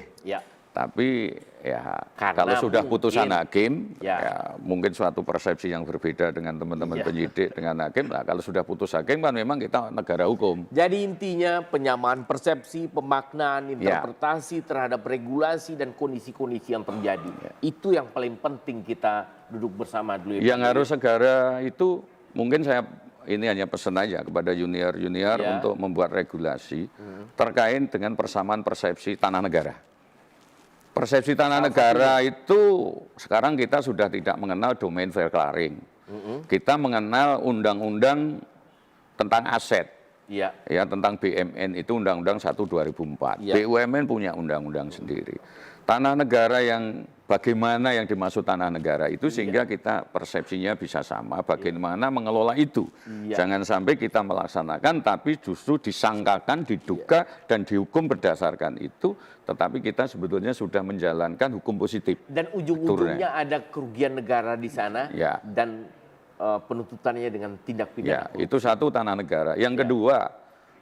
Tapi ya kalau sudah putusan hakim, ya mungkin suatu persepsi yang berbeda dengan teman-teman penyidik dengan hakim. Nah, kalau sudah putus hakim kan memang kita negara hukum. Jadi intinya penyamaan persepsi, pemaknaan, interpretasi terhadap regulasi dan kondisi-kondisi yang terjadi. Itu yang paling penting kita duduk bersama dulu. Yang harus segera itu mungkin saya ini hanya pesan aja kepada junior-junior untuk membuat regulasi terkait dengan persamaan persepsi tanah negara. Persepsi tanah negara itu sekarang kita sudah tidak mengenal domain fair clearing. Kita mengenal undang-undang tentang aset. Ya, tentang BMN itu Undang-Undang 1/2004. BUMN punya undang-undang sendiri. Tanah negara yang bagaimana yang dimaksud tanah negara itu sehingga kita persepsinya bisa sama bagaimana mengelola itu. Jangan sampai kita melaksanakan tapi justru disangkakan, diduga dan dihukum berdasarkan itu, tetapi kita sebetulnya sudah menjalankan hukum positif. Dan ujung-ujungnya ada kerugian negara di sana dan penuntutannya dengan tindak pidana. Itu satu tanah negara. Yang kedua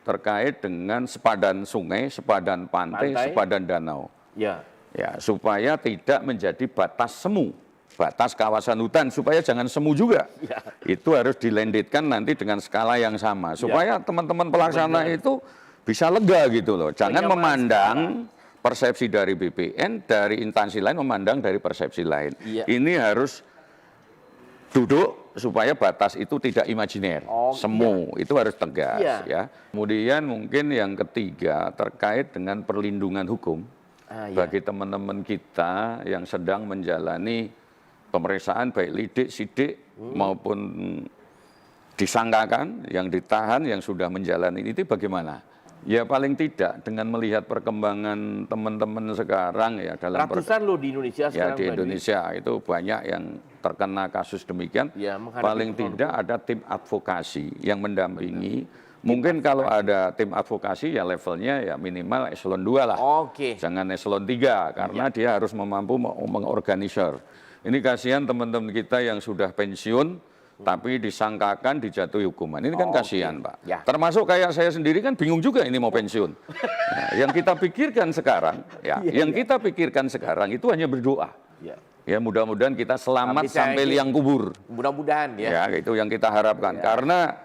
terkait dengan sepadan sungai, sepadan pantai, sepadan danau. Supaya tidak menjadi batas semu, batas kawasan hutan, supaya jangan semu juga. Itu harus dilenditkan nanti dengan skala yang sama, supaya teman-teman pelaksana itu bisa lega gitu loh. Jangan memandang persepsi dari BPN, dari instansi lain memandang dari persepsi lain. Ini harus duduk supaya batas itu tidak imajiner, semu, itu harus tegas. Kemudian mungkin yang ketiga terkait dengan perlindungan hukum. Bagi teman-teman kita yang sedang menjalani pemeriksaan baik lidik, sidik maupun disangkakan, yang ditahan, yang sudah menjalani itu bagaimana? Ya paling tidak dengan melihat perkembangan teman-teman sekarang ya dalam ratusan loh di Indonesia sekarang. Di Indonesia itu banyak yang terkena kasus demikian. Paling tidak ada tim advokasi yang mendampingi. Mungkin kalau ada tim advokasi ya levelnya ya minimal eselon 2 lah. Jangan eselon 3 karena dia harus mampu mengorganisir. Ini kasihan teman-teman kita yang sudah pensiun, tapi disangkakan dijatuhi hukuman. Ini kan kasihan, Pak. Ya. Termasuk kayak saya sendiri kan bingung juga ini mau pensiun. Nah, yang kita pikirkan sekarang, kita pikirkan sekarang itu hanya berdoa. Ya, mudah-mudahan kita selamat sampai liang kubur. Mudah-mudahan ya. Ya, itu yang kita harapkan. Karena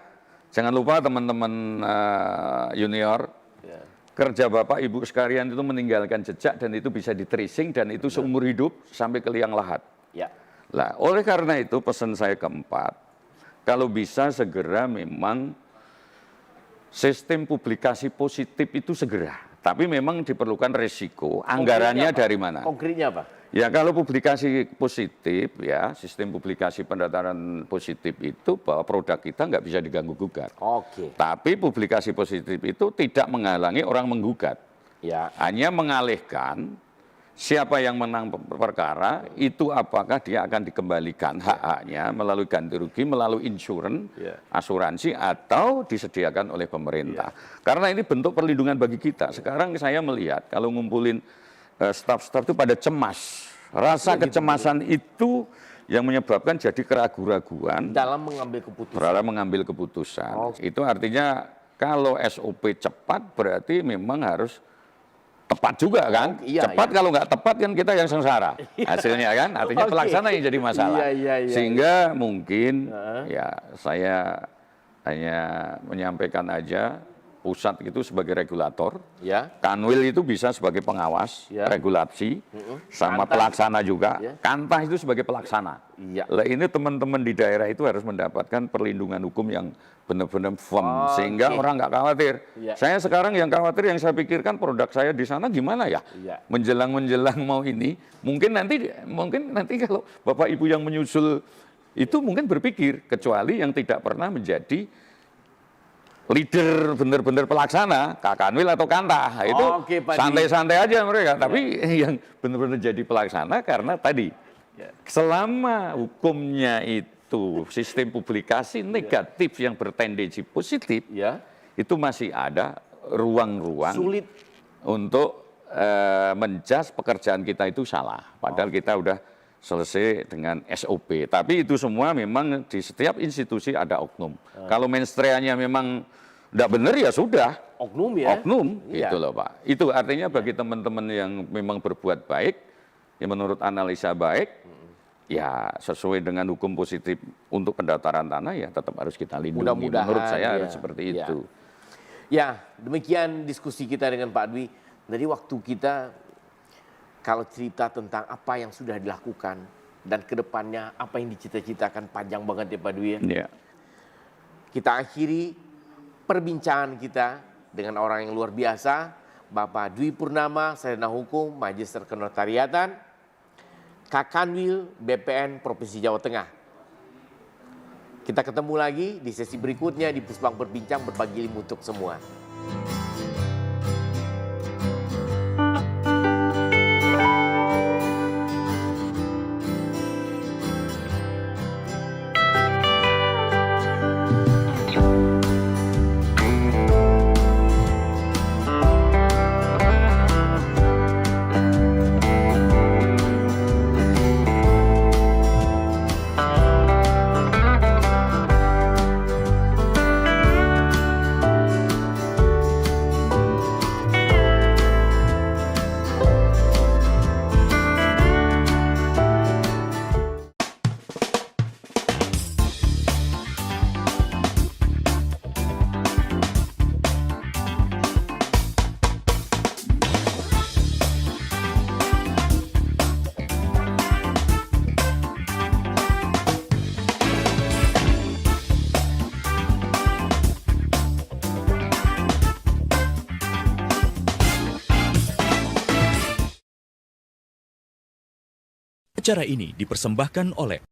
jangan lupa teman-teman junior, kerja Bapak Ibu sekalian itu meninggalkan jejak dan itu bisa di-tracing dan itu seumur hidup sampai ke liang lahat. Ya. Nah, oleh karena itu pesan saya keempat, kalau bisa segera memang sistem publikasi positif itu segera. Tapi memang diperlukan resiko, anggarannya dari mana? Konkretnya apa? Ya kalau publikasi positif, ya sistem publikasi pendaftaran positif itu bahwa produk kita nggak bisa diganggu-gugat. Tapi publikasi positif itu tidak menghalangi orang menggugat. Ya. Hanya mengalihkan siapa yang menang perkara, itu apakah dia akan dikembalikan hak-haknya melalui ganti rugi, melalui insurans, asuransi, atau disediakan oleh pemerintah. Karena ini bentuk perlindungan bagi kita. Sekarang saya melihat kalau ngumpulin staf-staf itu pada cemas. Rasa kecemasan itu yang menyebabkan jadi keraguan-raguan dalam mengambil keputusan. Itu artinya kalau SOP cepat berarti memang harus tepat juga kan? Cepat kalau nggak tepat kan kita yang sengsara hasilnya kan? Artinya pelaksana yang jadi masalah. Sehingga mungkin ya saya hanya menyampaikan aja pusat itu sebagai regulator, Kanwil itu bisa sebagai pengawas, regulasi, sama pelaksana juga, Kantah itu sebagai pelaksana. Lah ini teman-teman di daerah itu harus mendapatkan perlindungan hukum yang benar-benar firm, sehingga orang nggak khawatir. Saya sekarang yang khawatir, yang saya pikirkan produk saya di sana gimana ya? Menjelang-menjelang mau ini, mungkin nanti kalau Bapak Ibu yang menyusul itu mungkin berpikir, kecuali yang tidak pernah menjadi leader benar-benar pelaksana, Kanwil atau Kantah, itu santai-santai aja mereka. Tapi yang benar-benar jadi pelaksana karena tadi, selama hukumnya itu sistem publikasi negatif yang bertendensi positif, itu masih ada ruang-ruang sulit untuk menjas pekerjaan kita itu salah. Padahal kita udah selesai dengan SOP. Tapi itu semua memang di setiap institusi ada oknum. Kalau menstreanya memang tidak benar ya sudah. Oknum ya? Oknum, gitu loh Pak. Itu artinya bagi teman-teman yang memang berbuat baik, yang menurut analisa baik, ya sesuai dengan hukum positif untuk pendaftaran tanah ya tetap harus kita lindungi. Mudah-mudahan, menurut saya harus seperti itu. Ya, demikian diskusi kita dengan Pak Dwi. Dari waktu kita, kalau cerita tentang apa yang sudah dilakukan dan kedepannya apa yang dicita-citakan panjang banget ya Pak Dwi ya. Kita akhiri perbincangan kita dengan orang yang luar biasa, Bapak Dwi Purnama, Sarjana Hukum, Magister Kenotariatan, Kakanwil BPN Provinsi Jawa Tengah. Kita ketemu lagi di sesi berikutnya di Puspang Berbincang, berbagi ilmu untuk semua. Acara ini dipersembahkan oleh